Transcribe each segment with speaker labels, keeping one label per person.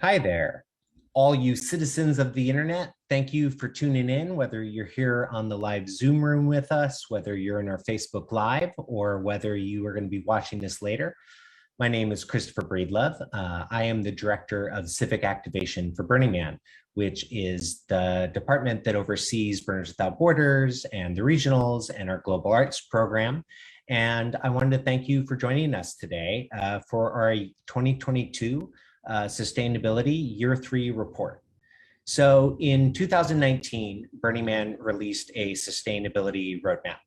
Speaker 1: Hi there, all you citizens of the internet. Thank you for tuning in, whether you're here on the live Zoom room with us, whether you're in our Facebook Live, or whether you are going to be watching this later. My name is Christopher Breedlove. I am the Director of Civic Activation for Burning Man, which is the department that oversees Burners Without Borders and the regionals and our global arts program. And I wanted to thank you for joining us today for our 2022 Sustainability Year 3 report. So in 2019, Burning Man released a sustainability roadmap.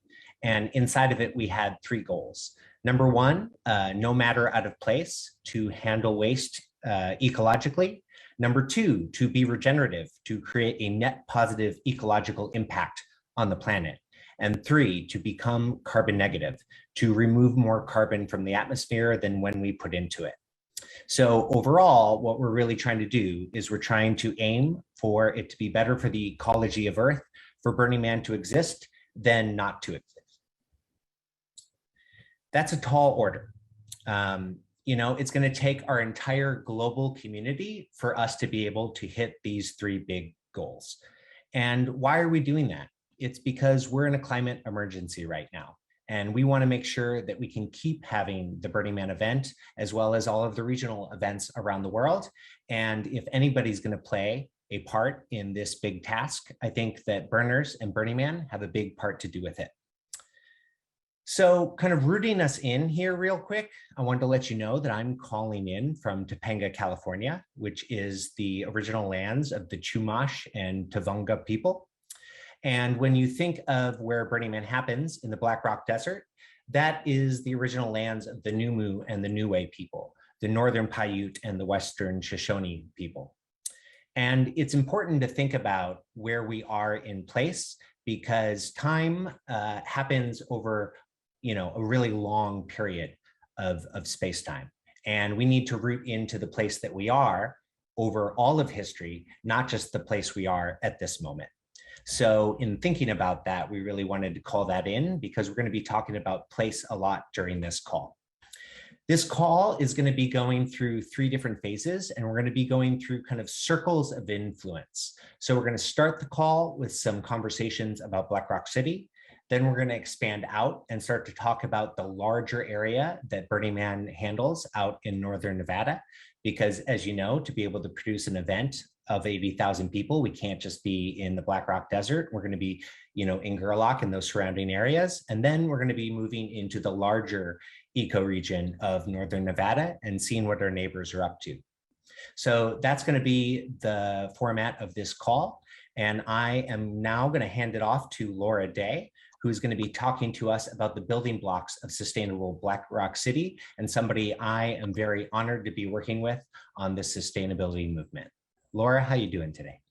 Speaker 1: And inside of it, we had 3 goals. Number 1, no matter out of place, to handle waste ecologically. Number 2, to be regenerative, to create a net positive ecological impact on the planet. And 3, to become carbon negative, to remove more carbon from the atmosphere than when we put into it. So overall, what we're really trying to do is we're trying to aim for it to be better for the ecology of Earth, for Burning Man to exist, than not to exist. That's a tall order. It's going to take our entire global community for us to be able to hit these 3 big goals. And why are we doing that? It's because we're in a climate emergency right now. And we want to make sure that we can keep having the Burning Man event, as well as all of the regional events around the world. And if anybody's going to play a part in this big task, I think that Burners and Burning Man have a big part to do with it. So kind of rooting us in here real quick, I wanted to let you know that I'm calling in from Topanga, California, which is the original lands of the Chumash and Tavunga people. And when you think of where Burning Man happens in the Black Rock Desert, that is the original lands of the Numu and the Niue people, the Northern Paiute and the Western Shoshone people. And it's important to think about where we are in place, because time happens over a really long period of space-time. And we need to root into the place that we are over all of history, not just the place we are at this moment. So in thinking about that, we really wanted to call that in, because we're going to be talking about place a lot during this call. This call is going to be going through 3 different phases, and we're going to be going through kind of circles of influence. So we're going to start the call with some conversations about Black Rock City. Then we're going to expand out and start to talk about the larger area that Burning Man handles out in Northern Nevada, because as you know, to be able to produce an event of 80,000 people, we can't just be in the Black Rock Desert. We're going to be, in Gerlach and those surrounding areas. And then we're going to be moving into the larger ecoregion of Northern Nevada and seeing what our neighbors are up to. So that's going to be the format of this call. And I am now going to hand it off to Laura Day, who's going to be talking to us about the building blocks of sustainable Black Rock City, and somebody I am very honored to be working with on this sustainability movement. Laura, how you doing today?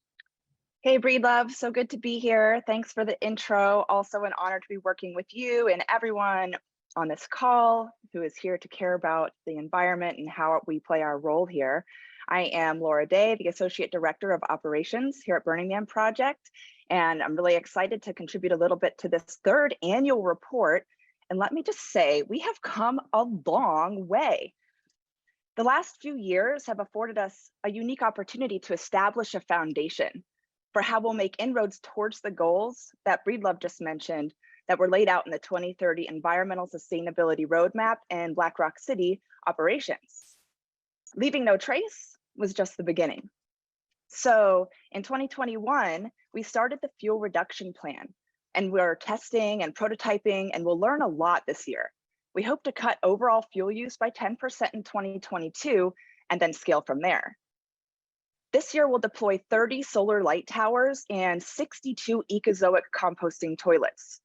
Speaker 2: Hey, Breedlove, so good to be here. Thanks for the intro. Also an honor to be working with you and everyone on this call who is here to care about the environment and how we play our role here. I am Laura Day, the Associate Director of Operations here at Burning Man Project, and I'm really excited to contribute a little bit to this 3rd annual report. And let me just say, we have come a long way. The last few years have afforded us a unique opportunity to establish a foundation for how we'll make inroads towards the goals that Breedlove just mentioned that were laid out in the 2030 Environmental Sustainability Roadmap and Black Rock City operations. Leaving no trace was just the beginning. So in 2021, we started the fuel reduction plan, and we're testing and prototyping, and we'll learn a lot this year. We hope to cut overall fuel use by 10% in 2022 and then scale from there. This year, we'll deploy 30 solar light towers and 62 ecozoic composting toilets.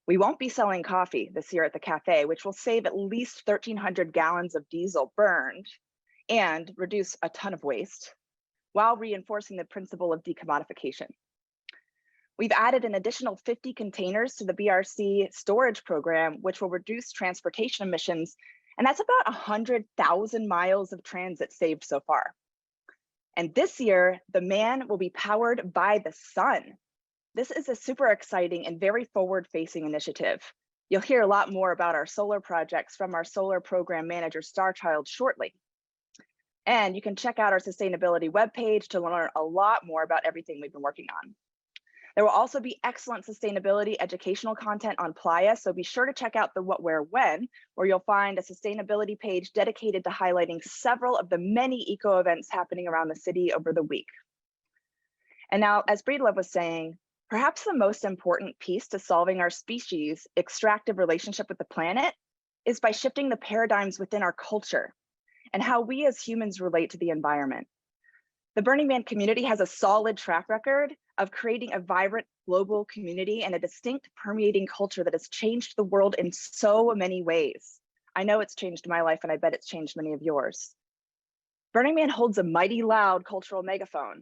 Speaker 2: We won't be selling coffee this year at the cafe, which will save at least 1,300 gallons of diesel burned and reduce a ton of waste, while reinforcing the principle of decommodification. We've added an additional 50 containers to the BRC storage program, which will reduce transportation emissions, and that's about 100,000 miles of transit saved so far. And this year, the man will be powered by the sun. This is a super exciting and very forward-facing initiative. You'll hear a lot more about our solar projects from our solar program manager, Starchild, shortly. And you can check out our sustainability webpage to learn a lot more about everything we've been working on. There will also be excellent sustainability educational content on Playa, so be sure to check out the What, Where, When, where you'll find a sustainability page dedicated to highlighting several of the many eco events happening around the city over the week. And now, as Breedlove was saying, perhaps the most important piece to solving our species' extractive relationship with the planet is by shifting the paradigms within our culture and how we as humans relate to the environment. The Burning Man community has a solid track record of creating a vibrant global community and a distinct permeating culture that has changed the world in so many ways. I know it's changed my life, and I bet it's changed many of yours. Burning Man holds a mighty loud cultural megaphone,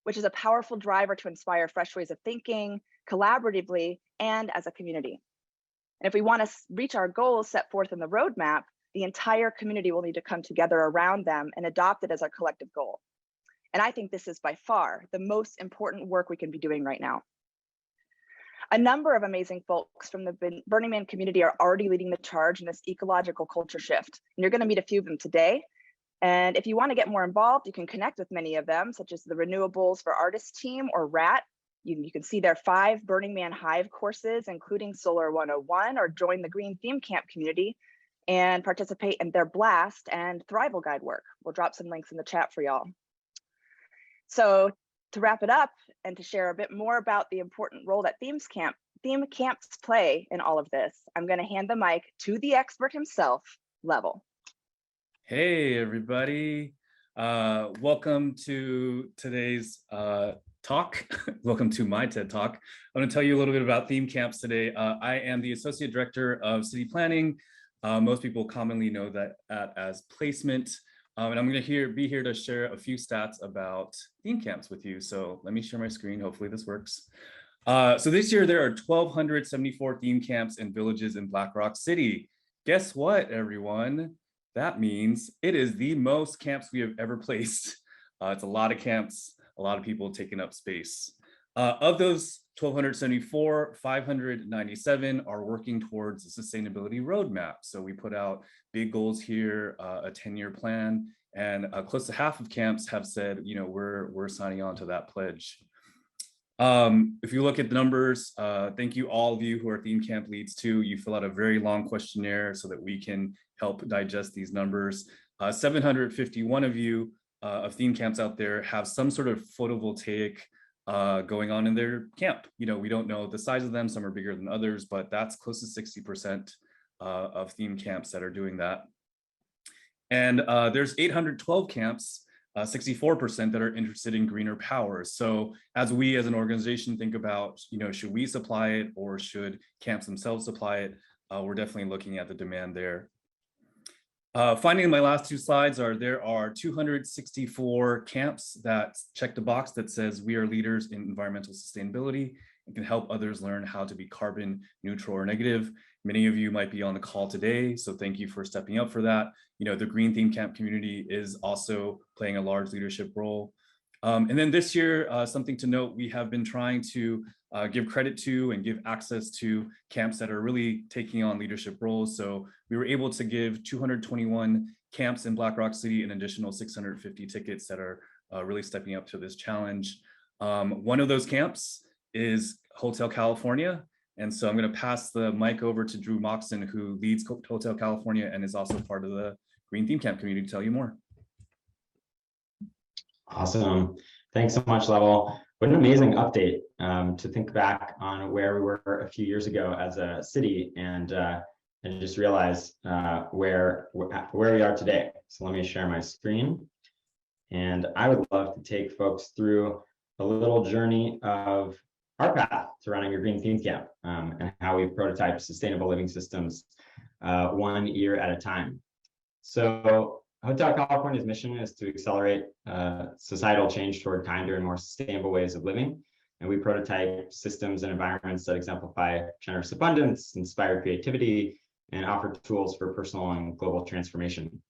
Speaker 2: which is a powerful driver to inspire fresh ways of thinking, collaboratively, and as a community. And if we want to reach our goals set forth in the roadmap, the entire community will need to come together around them and adopt it as our collective goal. And I think this is by far the most important work we can be doing right now. A number of amazing folks from the Burning Man community are already leading the charge in this ecological culture shift. And you're going to meet a few of them today. And if you want to get more involved, you can connect with many of them, such as the Renewables for Artists team, or RAT. You can see their 5 Burning Man Hive courses, including Solar 101, or join the Green Theme Camp community and participate in their Blast and Thrival Guide work. We'll drop some links in the chat for y'all. So to wrap it up and to share a bit more about the important role that theme camps play in all of this, I'm going to hand the mic to the expert himself, Level.
Speaker 3: Hey, everybody. Welcome to today's talk. Welcome to my TED Talk. I'm going to tell you a little bit about theme camps today. I am the Associate Director of City Planning. Most people commonly know that as placement. And I'm going to be here to share a few stats about theme camps with you. So let me share my screen. Hopefully this works. So this year there are 1,274 theme camps and villages in Black Rock City. Guess what, everyone? That means it is the most camps we have ever placed. It's a lot of camps, a lot of people taking up space. Of those 1,274, 597 are working towards a sustainability roadmap. So we put out big goals here, a 10-year plan, and close to half of camps have said, you know, we're signing on to that pledge. If you look at the numbers, thank you all of you who are theme camp leads too. You fill out a very long questionnaire so that we can help digest these numbers. 751 of you of theme camps out there have some sort of photovoltaic going on in their camp. You know, we don't know the size of them, some are bigger than others, but that's close to 60% of theme camps that are doing that. And there's 812 camps, 64% that are interested in greener power. So as we as an organization think about, you know, should we supply it or should camps themselves supply it? We're definitely looking at the demand there. Finally, my last 2 slides are there are 264 camps that check the box that says we are leaders in environmental sustainability and can help others learn how to be carbon neutral or negative. Many of you might be on the call today, so thank you for stepping up for that. You know, the Green Theme Camp community is also playing a large leadership role. And then this year, something to note, we have been trying to give credit to and give access to camps that are really taking on leadership roles. So we were able to give 221 camps in Black Rock City an additional 650 tickets that are really stepping up to this challenge. One of those camps is Hotel California. And so I'm going to pass the mic over to Drew Moxon, who leads Hotel California and is also part of the Green Theme Camp community, to tell you more.
Speaker 4: Awesome. Thanks so much, Level. What an amazing update to think back on where we were a few years ago as a city and just realize where we are today. So let me share my screen. And I would love to take folks through a little journey of our path to running a Green Theme Camp and how we prototype sustainable living systems 1 year at a time. So Hotel California's mission is to accelerate societal change toward kinder and more sustainable ways of living. And we prototype systems and environments that exemplify generous abundance, inspire creativity, and offer tools for personal and global transformation.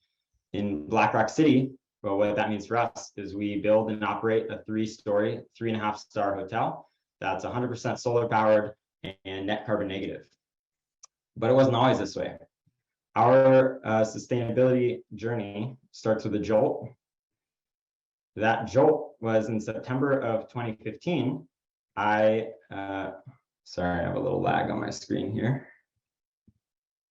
Speaker 4: In Black Rock City, well, what that means for us is we build and operate a 3-story, 3.5-star hotel that's 100% solar powered and net carbon negative. But it wasn't always this way. Our sustainability journey starts with a jolt that jolt was in September of 2015. Sorry, I have a little lag on my screen here.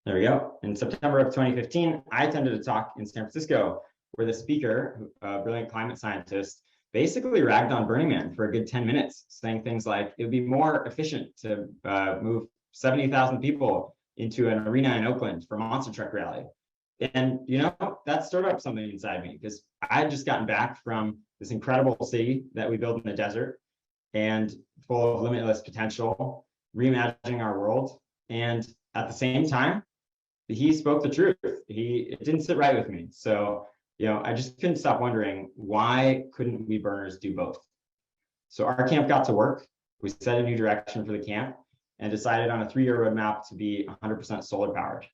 Speaker 4: There we go. In September of 2015, I attended a talk in San Francisco where the speaker, a brilliant climate scientist, basically ragged on Burning Man for a good 10 minutes, saying things like it would be more efficient to move 70,000 people into an arena in Oakland for a monster truck rally. And, you know, that stirred up something inside me because I had just gotten back from this incredible city that we built in the desert and full of limitless potential, reimagining our world. And at the same time, he spoke the truth. It didn't sit right with me. So, you know, I just couldn't stop wondering, why couldn't we burners do both? So our camp got to work. We set a new direction for the camp and decided on a 3-year roadmap to be 100% solar powered.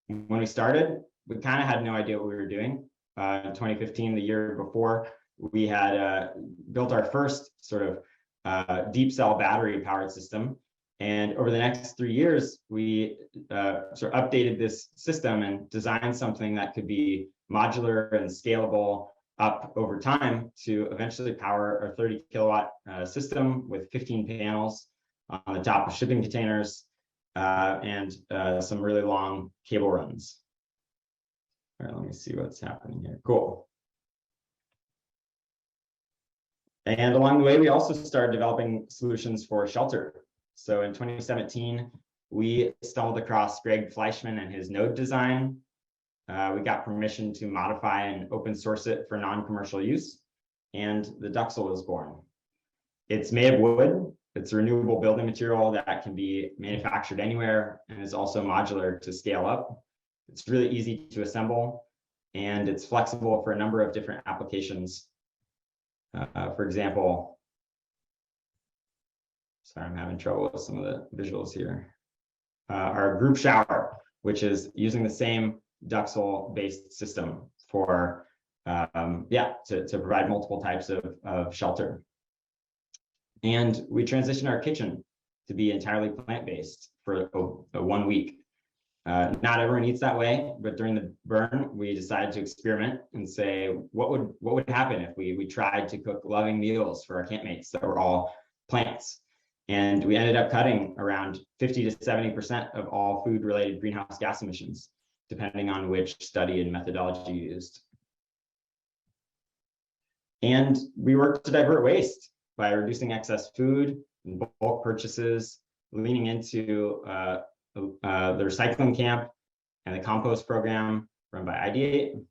Speaker 4: When we started, we kind of had no idea what we were doing. In 2015, the year before, we had built our first sort of deep cell battery powered system. And over the next 3 years, we sort of updated this system and designed something that could be modular and scalable up over time to eventually power a 30 kilowatt system with 15 panels on the top of shipping containers and some really long cable runs. All right, let me see what's happening here. Cool. And along the way, we also started developing solutions for shelter. So in 2017, we stumbled across Greg Fleischman and his node design. We got permission to modify and open source it for non-commercial use, and the Duxel was born. It's made of wood. It's a renewable building material that can be manufactured anywhere and is also modular to scale up. It's really easy to assemble, and it's flexible for a number of different applications. For example, sorry, I'm having trouble with some of the visuals here. Our group shower, which is using the same Duxel-based system for, to provide multiple types of shelter. And we transitioned our kitchen to be entirely plant-based for a 1 week. Not everyone eats that way, but during the burn, we decided to experiment and say, what would happen if we tried to cook loving meals for our campmates that were all plants? And we ended up cutting around 50 to 70% of all food-related greenhouse gas emissions, depending on which study and methodology you used. And we worked to divert waste by reducing excess food and bulk purchases, leaning into the recycling camp and the compost program run by Ideate.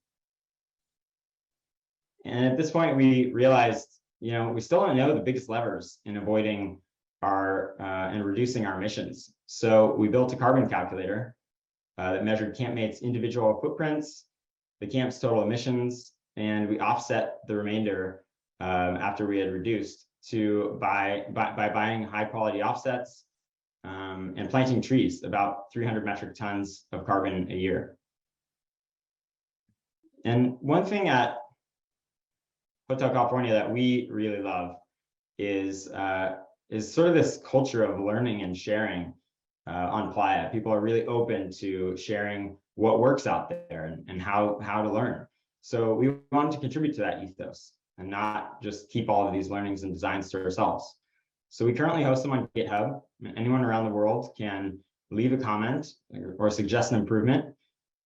Speaker 4: And at this point, we realized, you know, we still don't know the biggest levers in avoiding our and reducing our emissions. So we built a carbon calculator that measured campmates' individual footprints, the camp's total emissions, and we offset the remainder after we had reduced to by buying high quality offsets and planting trees, about 300 metric tons of carbon a year. And one thing at Hotel California that we really love is sort of this culture of learning and sharing on Playa. People are really open to sharing what works out there and how to learn. So we wanted to contribute to that ethos and not just keep all of these learnings and designs to ourselves. So we currently host them on GitHub. Anyone around the world can leave a comment or suggest an improvement.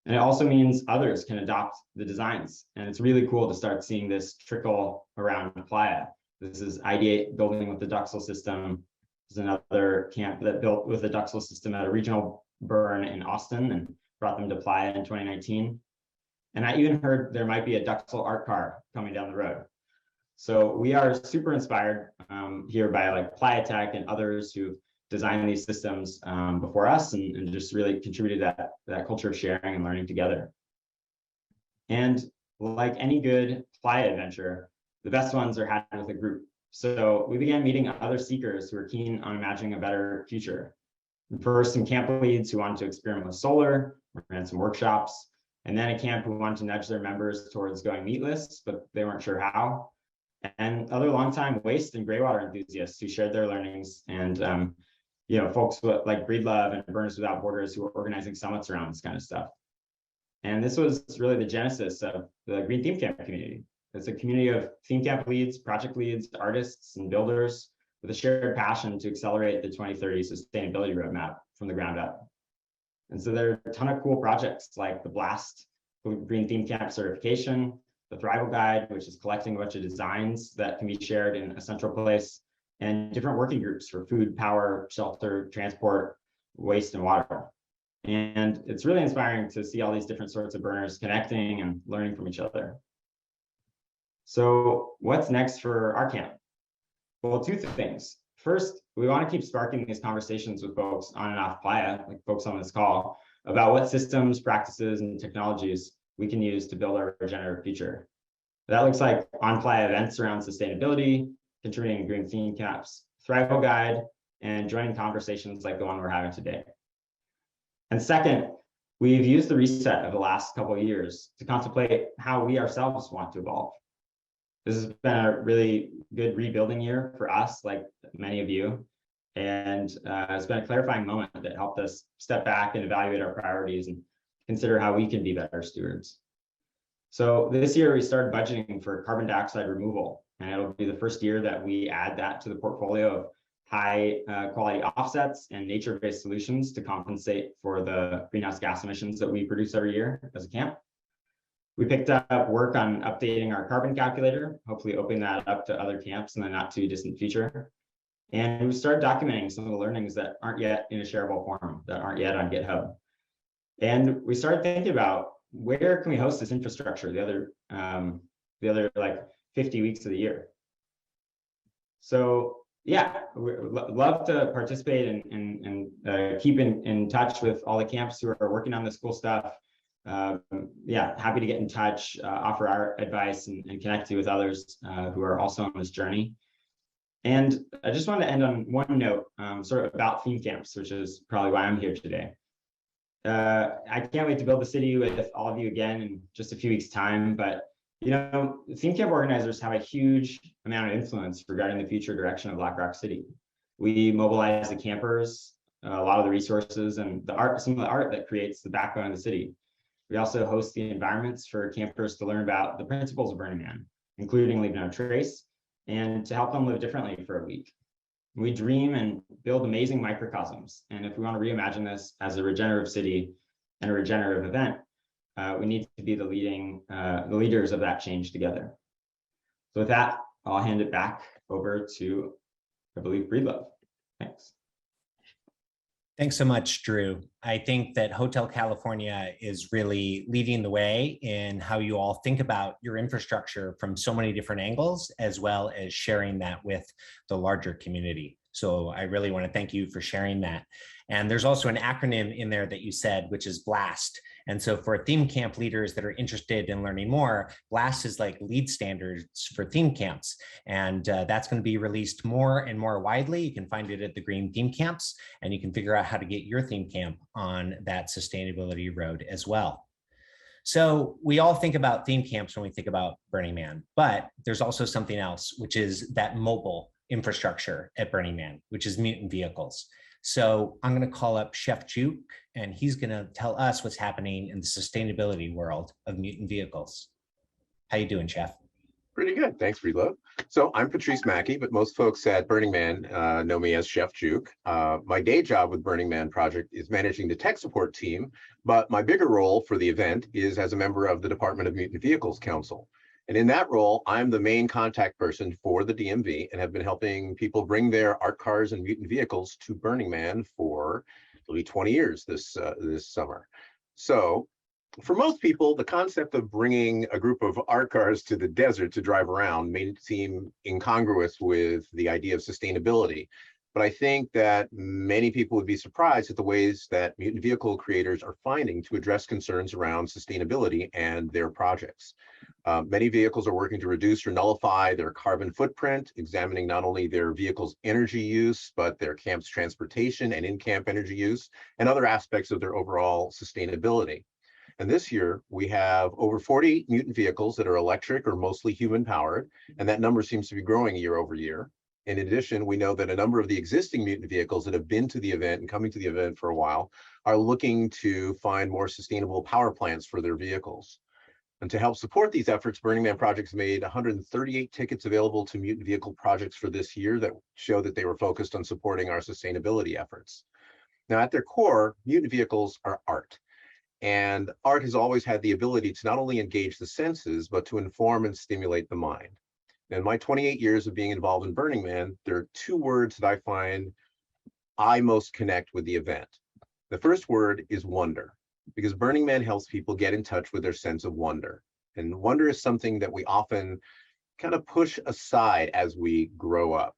Speaker 4: And it also means others can adopt the designs. And it's really cool to start seeing this trickle around Playa. This is Ideate building with the Duxel system. There's another camp that built with the Duxel system at a regional burn in Austin and brought them to Playa in 2019. And I even heard there might be a Duxel art car coming down the road. So we are super inspired here by like Playa Tech and others who've designed these systems before us and just really contributed to that culture of sharing and learning together. And like any good Playa adventure, the best ones are had with a group. So we began meeting other seekers who are keen on imagining a better future. First, some camp leads who wanted to experiment with solar, ran some workshops, and then a camp who wanted to nudge their members towards going meatless, but they weren't sure how. And other longtime waste and graywater enthusiasts who shared their learnings, and folks like Breedlove and Burners Without Borders who were organizing summits around this kind of stuff. And this was really the genesis of the Green Theme Camp community. It's a community of theme camp leads, project leads, artists, and builders with a shared passion to accelerate the 2030 sustainability roadmap from the ground up. And so there are a ton of cool projects like the BLAST Green Theme Camp certification, the Thrival Guide, which is collecting a bunch of designs that can be shared in a central place, and different working groups for food, power, shelter, transport, waste, and water. And it's really inspiring to see all these different sorts of burners connecting and learning from each other. So what's next for our camp? Well, two things. First, we want to keep sparking these conversations with folks on and off Playa, like folks on this call, about what systems, practices, and technologies we can use to build our regenerative future. That looks like on-Playa events around sustainability, contributing green theme camps, Thrival Guide, and joining conversations like the one we're having today. And second, we've used the reset of the last couple of years to contemplate how we ourselves want to evolve. This has been a really good rebuilding year for us, like many of you. And it's been a clarifying moment that helped us step back and evaluate our priorities and consider how we can be better stewards. So this year we started budgeting for carbon dioxide removal, and it'll be the first year that we add that to the portfolio of high quality offsets and nature-based solutions to compensate for the greenhouse gas emissions that we produce every year as a camp. We picked up work on updating our carbon calculator, hopefully opening that up to other camps in the not too distant future. And we started documenting some of the learnings that aren't yet in a shareable form, that aren't yet on GitHub. And we started thinking about where can we host this infrastructure the other like 50 weeks of the year. So yeah, we love to participate and keep in touch with all the camps who are working on this cool stuff. Yeah, happy to get in touch, offer our advice and connect you with others who are also on this journey. And I just wanted to end on one note, sort of about theme camps, which is probably why I'm here today. I can't wait to build the city with all of you again in just a few weeks' time, but you know, theme camp organizers have a huge amount of influence regarding the future direction of Black Rock City. We mobilize the campers, a lot of the resources, and the art, some of the art that creates the backbone of the city. We also host the environments for campers to learn about the principles of Burning Man, including Leave No Trace, and to help them live differently for a week. We dream and build amazing microcosms. And if we want to reimagine this as a regenerative city and a regenerative event, we need to be the leaders of that change together. So with that, I'll hand it back over to, I believe, Breedlove. Thanks.
Speaker 1: Thanks so much, Drew. I think that Hotel California is really leading the way in how you all think about your infrastructure from so many different angles, as well as sharing that with the larger community. So I really want to thank you for sharing that. And there's also an acronym in there that you said, which is BLAST. And so for theme camp leaders that are interested in learning more, BLAST is like lead standards for theme camps. And that's going to be released more and more widely. You can find it at the Green Theme Camps, and you can figure out how to get your theme camp on that sustainability road as well. So we all think about theme camps when we think about Burning Man, but there's also something else, which is that mobile infrastructure at Burning Man, which is mutant vehicles. So I'm going to call up Chef Juke, and he's going to tell us what's happening in the sustainability world of mutant vehicles. How you doing, Chef?
Speaker 5: Pretty good. Thanks, Breedlove. So I'm Patrice Mackey, but most folks at Burning Man know me as Chef Juke. My day job with Burning Man Project is managing the tech support team, but my bigger role for the event is as a member of the Department of Mutant Vehicles Council. And in that role, I'm the main contact person for the DMV and have been helping people bring their art cars and mutant vehicles to Burning Man for, it'll be 20 years this summer. So for most people, the concept of bringing a group of art cars to the desert to drive around may seem incongruous with the idea of sustainability. But I think that many people would be surprised at the ways that mutant vehicle creators are finding to address concerns around sustainability and their projects. Many vehicles are working to reduce or nullify their carbon footprint, examining not only their vehicle's energy use, but their camp's transportation and in-camp energy use, and other aspects of their overall sustainability. And this year, we have over 40 mutant vehicles that are electric or mostly human powered, and that number seems to be growing year over year. In addition, we know that a number of the existing mutant vehicles that have been to the event and coming to the event for a while are looking to find more sustainable power plants for their vehicles. And to help support these efforts, Burning Man Projects made 138 tickets available to mutant vehicle projects for this year that show that they were focused on supporting our sustainability efforts. Now, at their core, mutant vehicles are art. And art has always had the ability to not only engage the senses, but to inform and stimulate the mind. In my 28 years of being involved in Burning Man, there are two words that I find I most connect with the event. The first word is wonder, because Burning Man helps people get in touch with their sense of wonder. And wonder is something that we often kind of push aside as we grow up.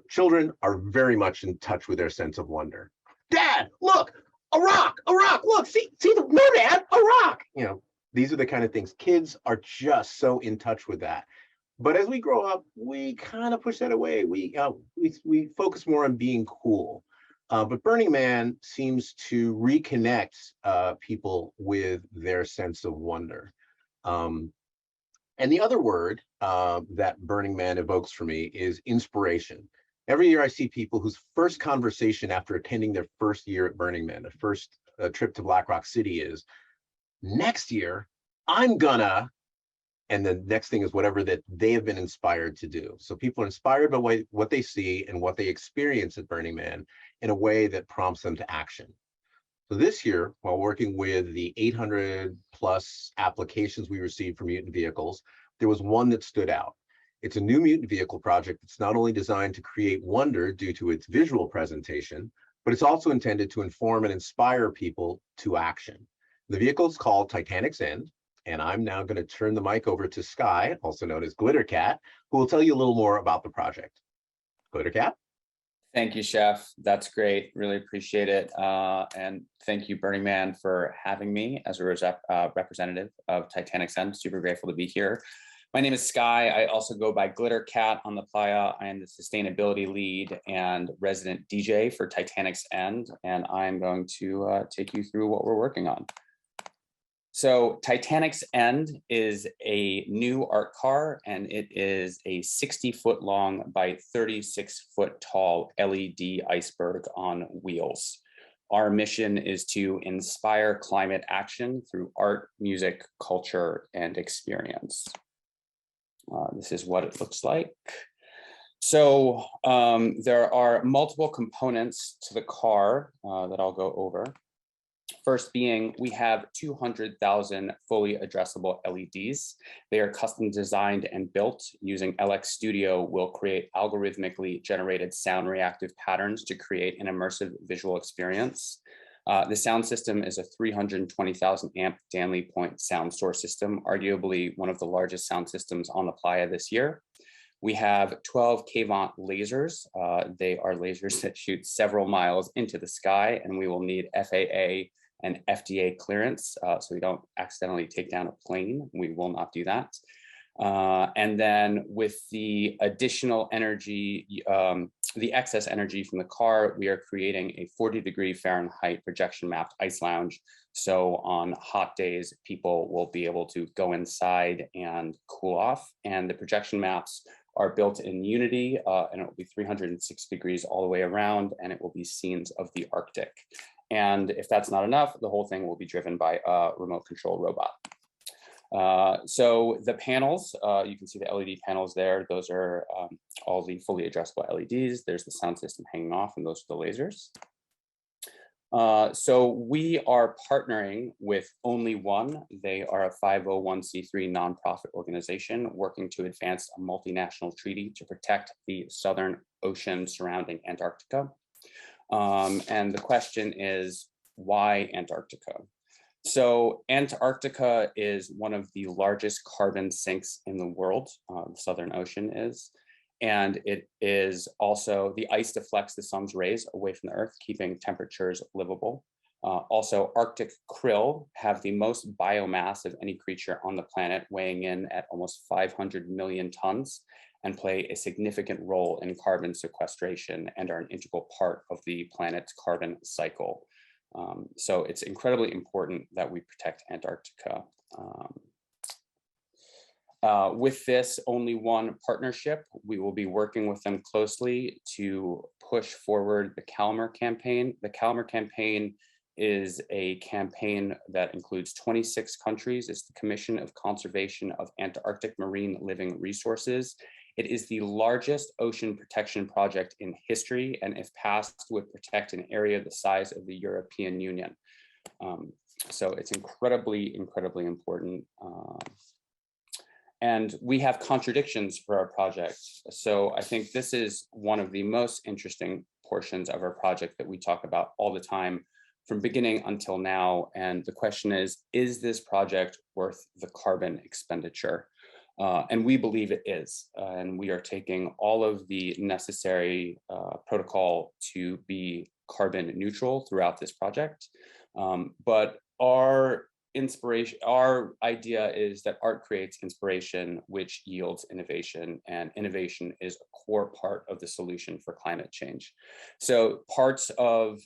Speaker 5: Children are very much in touch with their sense of wonder. Dad, look, a rock, look, see no, Dad, a rock. You know, these are the kind of things kids are just so in touch with that. But as we grow up, we kind of push that away. We focus more on being cool. But Burning Man seems to reconnect people with their sense of wonder. And the other word that Burning Man evokes for me is inspiration. Every year I see people whose first conversation after attending their first year at Burning Man, their first trip to Black Rock City is, next year, I'm gonna, and the next thing is whatever that they have been inspired to do. So people are inspired by what they see and what they experience at Burning Man in a way that prompts them to action. So this year, while working with the 800 plus applications we received for mutant vehicles, there was one that stood out. It's a new mutant vehicle project that's not only designed to create wonder due to its visual presentation, but it's also intended to inform and inspire people to action. The vehicle is called Titanic's End, and I'm now going to turn the mic over to Sky, also known as Glitter Cat, who will tell you a little more about the project. Glitter Cat?
Speaker 6: Thank you, Chef. That's great. Really appreciate it. And thank you, Burning Man, for having me as a representative of Titanic's End. Super grateful to be here. My name is Sky. I also go by Glitter Cat on the playa. I am the sustainability lead and resident DJ for Titanic's End, and I'm going to take you through what we're working on. So Titanic's End is a new art car, and it is a 60-foot long by 36-foot tall LED iceberg on wheels. Our mission is to inspire climate action through art, music, culture, and experience. This is what it looks like. So there are multiple components to the car that I'll go over. First being, we have 200,000 fully addressable LEDs. They are custom designed and built using LX Studio will create algorithmically generated sound reactive patterns to create an immersive visual experience. The sound system is a 320,000 amp Danley Point sound source system, arguably one of the largest sound systems on the playa this year. We have 12 Kavant lasers. They are lasers that shoot several miles into the sky, and we will need FAA and FDA clearance, so we don't accidentally take down a plane. We will not do that. And then with the additional energy, the excess energy from the car, we are creating a 40-degree Fahrenheit projection mapped ice lounge. So on hot days, people will be able to go inside and cool off. And the projection maps are built in Unity, and it will be 306 degrees all the way around, and it will be scenes of the Arctic. And if that's not enough, the whole thing will be driven by a remote control robot. So the panels, you can see the LED panels there. Those are all the fully addressable LEDs. There's the sound system hanging off, and those are the lasers. So we are partnering with Only One. They are a 501c3 nonprofit organization working to advance a multinational treaty to protect the Southern Ocean surrounding Antarctica. And the question is, why Antarctica? So Antarctica is one of the largest carbon sinks in the world, the Southern Ocean is. And it is also, the ice deflects the sun's rays away from the earth, keeping temperatures livable. Also, Arctic krill have the most biomass of any creature on the planet, weighing in at almost 500 million tons, and play a significant role in carbon sequestration and are an integral part of the planet's carbon cycle. So it's incredibly important that we protect Antarctica. With this Only One partnership, we will be working with them closely to push forward the Calmer campaign. The Calmer campaign is a campaign that includes 26 countries. It's the Commission of Conservation of Antarctic Marine Living Resources. It is the largest ocean protection project in history, and if passed, would protect an area the size of the European Union. So it's incredibly, incredibly important. And we have contradictions for our project. So I think this is one of the most interesting portions of our project that we talk about all the time from beginning until now. And the question is this project worth the carbon expenditure? And we believe it is. And we are taking all of the necessary protocol to be carbon neutral throughout this project. But our idea is that art creates inspiration, which yields innovation, and innovation is a core part of the solution for climate change. So parts of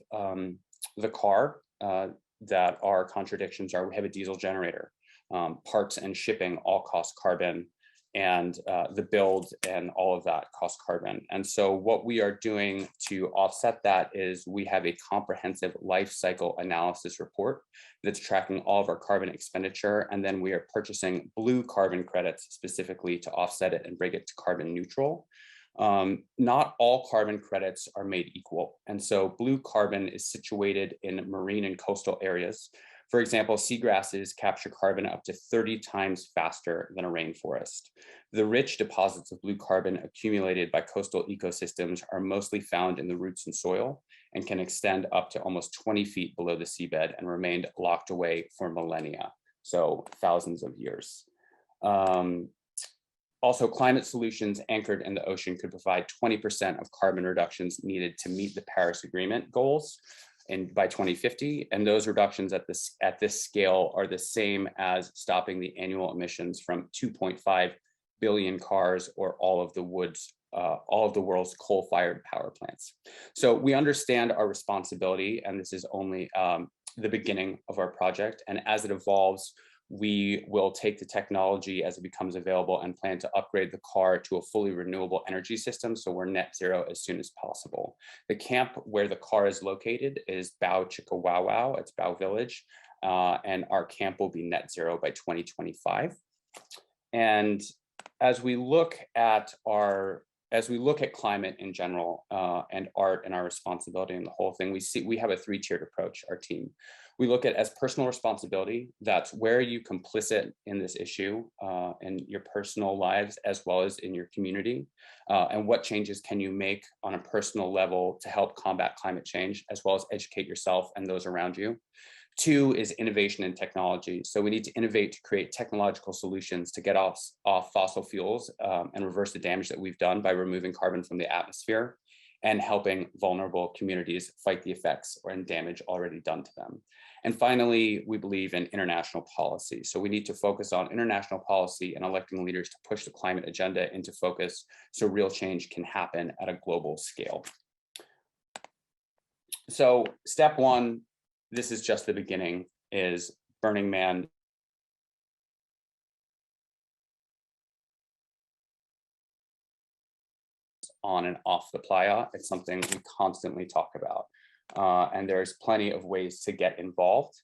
Speaker 6: the car that are contradictions are: we have a diesel generator, parts and shipping all cost carbon, and the build and all of that cost carbon. And so what we are doing to offset that is we have a comprehensive life cycle analysis report that's tracking all of our carbon expenditure. And then we are purchasing blue carbon credits specifically to offset it and bring it to carbon neutral. Not all carbon credits are made equal. And so blue carbon is situated in marine and coastal areas. For example, seagrasses capture carbon up to 30 times faster than a rainforest. The rich deposits of blue carbon accumulated by coastal ecosystems are mostly found in the roots and soil and can extend up to almost 20 feet below the seabed and remained locked away for millennia, so thousands of years. Also, climate solutions anchored in the ocean could provide 20% of carbon reductions needed to meet the Paris Agreement goals by 2050, and those reductions at this scale are the same as stopping the annual emissions from 2.5 billion cars or all of the world's coal-fired power plants. So we understand our responsibility, and this is only the beginning of our project. And as it evolves, we will take the technology as it becomes available and plan to upgrade the car to a fully renewable energy system, so we're net zero as soon as possible. The camp where the car is located is Bao Chickawauwau, it's Bao Village, and our camp will be net zero by 2025. And as we look at climate in general and art and our responsibility and the whole thing, we have a three-tiered approach, our team. We look at as personal responsibility, that's where are you complicit in this issue in your personal lives as well as in your community, and what changes can you make on a personal level to help combat climate change as well as educate yourself and those around you. Two is innovation and technology. So we need to innovate to create technological solutions to get off fossil fuels and reverse the damage that we've done by removing carbon from the atmosphere and helping vulnerable communities fight the effects and damage already done to them. And finally, we believe in international policy. So we need to focus on international policy and electing leaders to push the climate agenda into focus so real change can happen at a global scale. So step one, this is just the beginning, is Burning Man on and off the playa. It's something we constantly talk about. And there's plenty of ways to get involved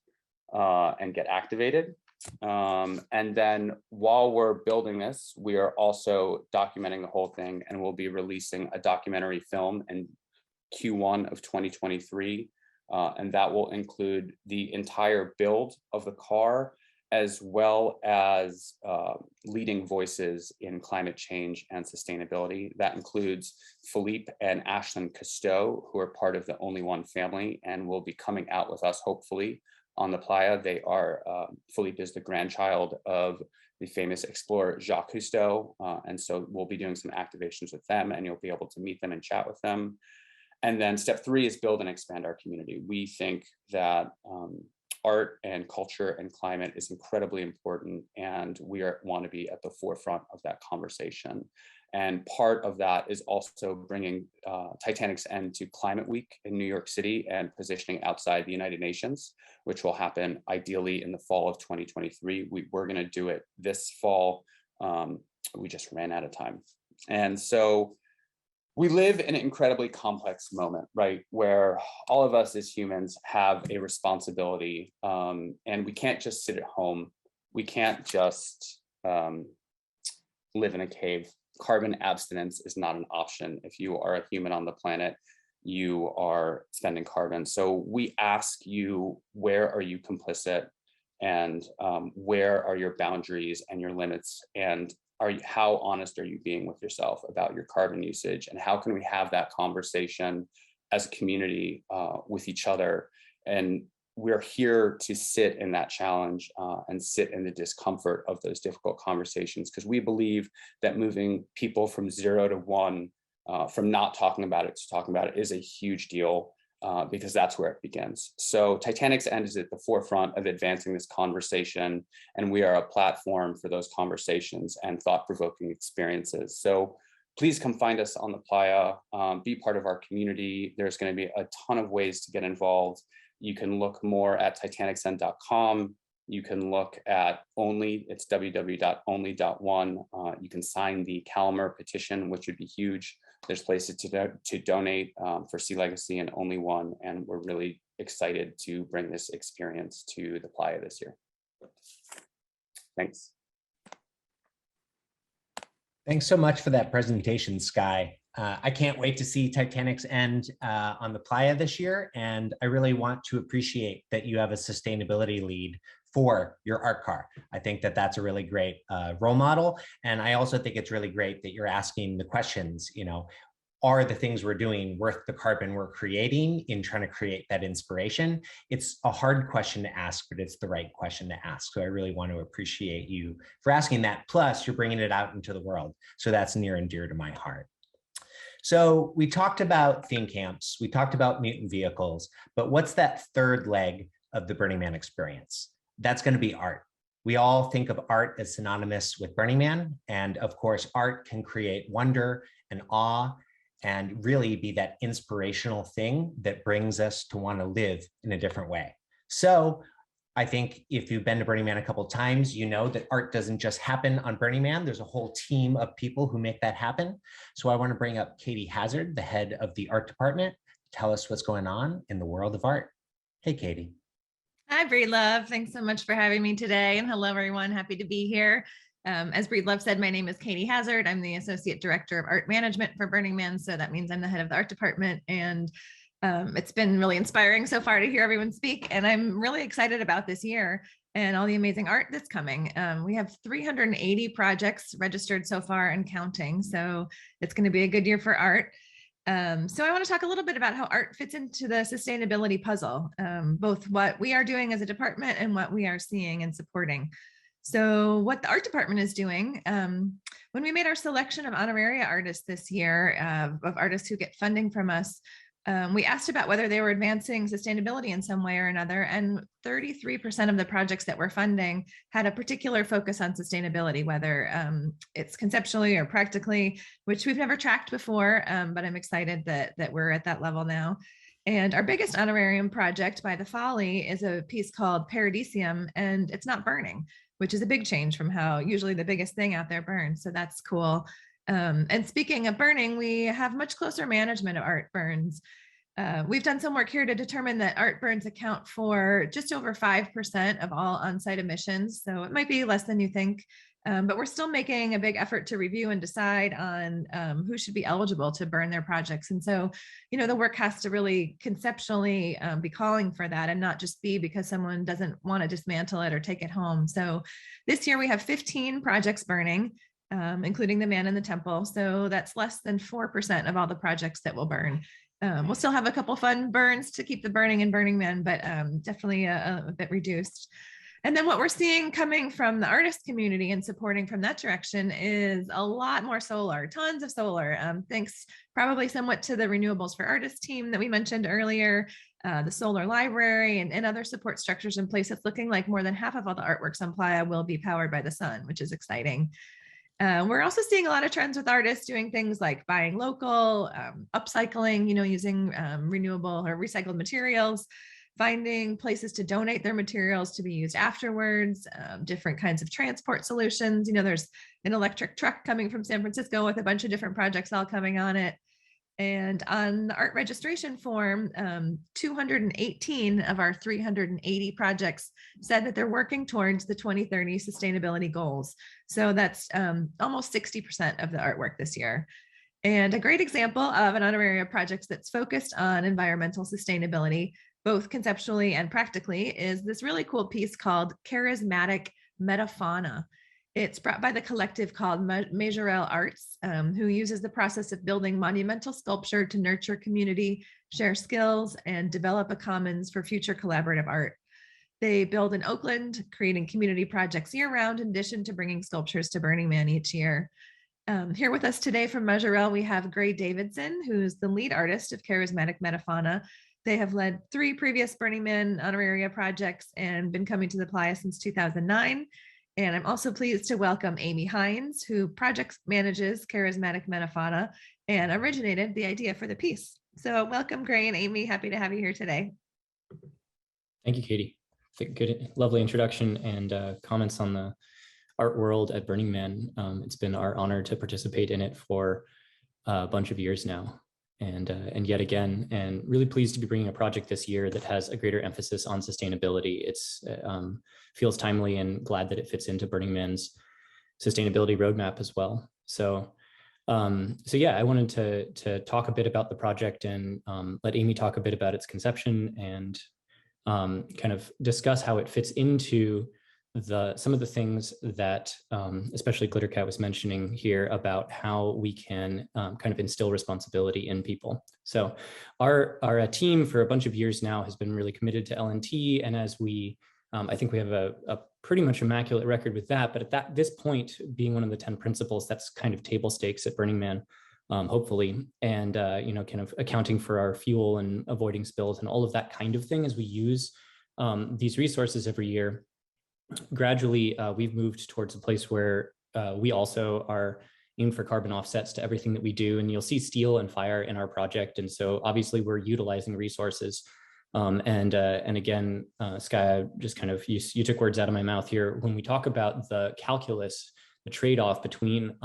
Speaker 6: and get activated. And then while we're building this, we are also documenting the whole thing, and we'll be releasing a documentary film in Q1 of 2023. And that will include the entire build of the car, as well as leading voices in climate change and sustainability. That includes Philippe and Ashlyn Cousteau, who are part of the Only One family and will be coming out with us, hopefully, on the playa. They are, Philippe is the grandchild of the famous explorer Jacques Cousteau. And so we'll be doing some activations with them, and you'll be able to meet them and chat with them. And then step three is build and expand our community. We think that art and culture and climate is incredibly important, and we want to be at the forefront of that conversation. And part of that is also bringing Titanic's End to Climate Week in New York City and positioning outside the United Nations, which will happen ideally in the fall of 2023. We're going to do it this fall. We just ran out of time. And so We live in an incredibly complex moment, right? Where all of us as humans have a responsibility, and we can't just sit at home. We can't just live in a cave. Carbon abstinence is not an option. If you are a human on the planet, you are spending carbon. So we ask you, where are you complicit? And where are your boundaries and your limits? And how honest are you being with yourself about your carbon usage? And how can we have that conversation as a community with each other? And we're here to sit in that challenge and sit in the discomfort of those difficult conversations, because we believe that moving people from 0 to 1, from not talking about it to talking about it, is a huge deal, because that's where it begins. So Titanic's End is at the forefront of advancing this conversation, and we are a platform for those conversations and thought-provoking experiences. So please come find us on the playa, be part of our community. There's going to be a ton of ways to get involved. You can look more at titanicsend.com. You can look at Only, it's www.only.one. You can sign the Calmer petition, which would be huge. There's places to donate for Sea Legacy and Only One, and we're really excited to bring this experience to the playa this year. Thanks.
Speaker 1: Thanks so much for that presentation, Sky. I can't wait to see Titanic's End on the playa this year, and I really want to appreciate that you have a sustainability lead for your art car. I think that that's a really great role model, and I also think it's really great that you're asking the questions, you know, are the things we're doing worth the carbon we're creating in trying to create that inspiration? It's a hard question to ask, but it's the right question to ask. So I really want to appreciate you for asking that. Plus, you're bringing it out into the world. So that's near and dear to my heart. So we talked about theme camps, we talked about mutant vehicles, but what's that third leg of the Burning Man experience? That's going to be art. We all think of art as synonymous with Burning Man. And of course, art can create wonder and awe and really be that inspirational thing that brings us to want to live in a different way. So I think if you've been to Burning Man a couple of times, you know that art doesn't just happen on Burning Man. There's a whole team of people who make that happen. So I want to bring up Katie Hazard, the head of the art department, to tell us what's going on in the world of art. Hey, Katie.
Speaker 7: Hi, Breedlove. Thanks so much for having me today. And hello, everyone. Happy to be here. As Breedlove said, my name is Katie Hazard. I'm the Associate Director of Art Management for Burning Man. So that means I'm the head of the art department. And it's been really inspiring so far to hear everyone speak. And I'm really excited about this year and all the amazing art that's coming. We have 380 projects registered so far and counting. So it's going to be a good year for art. So I want to talk a little bit about how art fits into the sustainability puzzle, both what we are doing as a department and what we are seeing and supporting. So what the art department is doing, when we made our selection of honoraria artists this year, of artists who get funding from us, we asked about whether they were advancing sustainability in some way or another, and 33% of the projects that we're funding had a particular focus on sustainability, whether it's conceptually or practically, which we've never tracked before, but I'm excited that we're at that level now. And our biggest honorarium project by the Folly is a piece called Paradisium, and it's not burning, which is a big change from how usually the biggest thing out there burns. So that's cool. And speaking of burning, we have much closer management of art burns. We've done some work here to determine that art burns account for just over 5% of all on-site emissions. So it might be less than you think, but we're still making a big effort to review and decide on who should be eligible to burn their projects. And so, you know, the work has to really conceptually be calling for that and not just be because someone doesn't want to dismantle it or take it home. So this year we have 15 projects burning, including the Man in the Temple. So that's less than 4% of all the projects that will burn. We'll still have a couple fun burns to keep the burning in Burning Man, but definitely a bit reduced. And then what we're seeing coming from the artist community and supporting from that direction is a lot more solar, tons of solar, thanks probably somewhat to the Renewables for Artists team that we mentioned earlier, the solar library and other support structures in place. It's looking like more than half of all the artworks on Playa will be powered by the sun, which is exciting. We're also seeing a lot of trends with artists doing things like buying local, upcycling, you know, using renewable or recycled materials, finding places to donate their materials to be used afterwards, different kinds of transport solutions. You know, there's an electric truck coming from San Francisco with a bunch of different projects all coming on it. And on the art registration form, 218 of our 380 projects said that they're working towards the 2030 sustainability goals. So that's almost 60% of the artwork this year. And a great example of an honorary project that's focused on environmental sustainability, both conceptually and practically, is this really cool piece called Charismatic Metafauna. It's brought by the collective called Majorel Arts, who uses the process of building monumental sculpture to nurture community, share skills, and develop a commons for future collaborative art. They build in Oakland, creating community projects year-round, in addition to bringing sculptures to Burning Man each year. Here with us today from Majorel, we have Gray Davidson, who's the lead artist of Charismatic Metafauna. They have led 3 previous Burning Man honoraria projects and been coming to the playa since 2009. And I'm also pleased to welcome Amy Hines, who project manages Charismatic Metafauna and originated the idea for the piece. So welcome, Gray and Amy. Happy to have you here today.
Speaker 8: Thank you, Katie. Good, lovely introduction and comments on the art world at Burning Man. It's been our honor to participate in it for a bunch of years now. And yet again, and really pleased to be bringing a project this year that has a greater emphasis on sustainability. It's feels timely and glad that it fits into Burning Man's sustainability roadmap as well. So yeah, I wanted to talk a bit about the project and let Amy talk a bit about its conception and kind of discuss how it fits into some of the things that especially Glittercat was mentioning here about how we can kind of instill responsibility in people. So our team for a bunch of years now has been really committed to LNT, and as we I think we have a pretty much immaculate record with that, but at this point, being one of the 10 principles, that's kind of table stakes at Burning Man, hopefully, and you know, kind of accounting for our fuel and avoiding spills and all of that kind of thing as we use these resources every year. Gradually, we've moved towards a place where we also are aimed for carbon offsets to everything that we do. And you'll see steel and fire in our project. And so obviously we're utilizing resources. And again, Skye, just kind of, you took words out of my mouth here. When we talk about the calculus, the trade-off between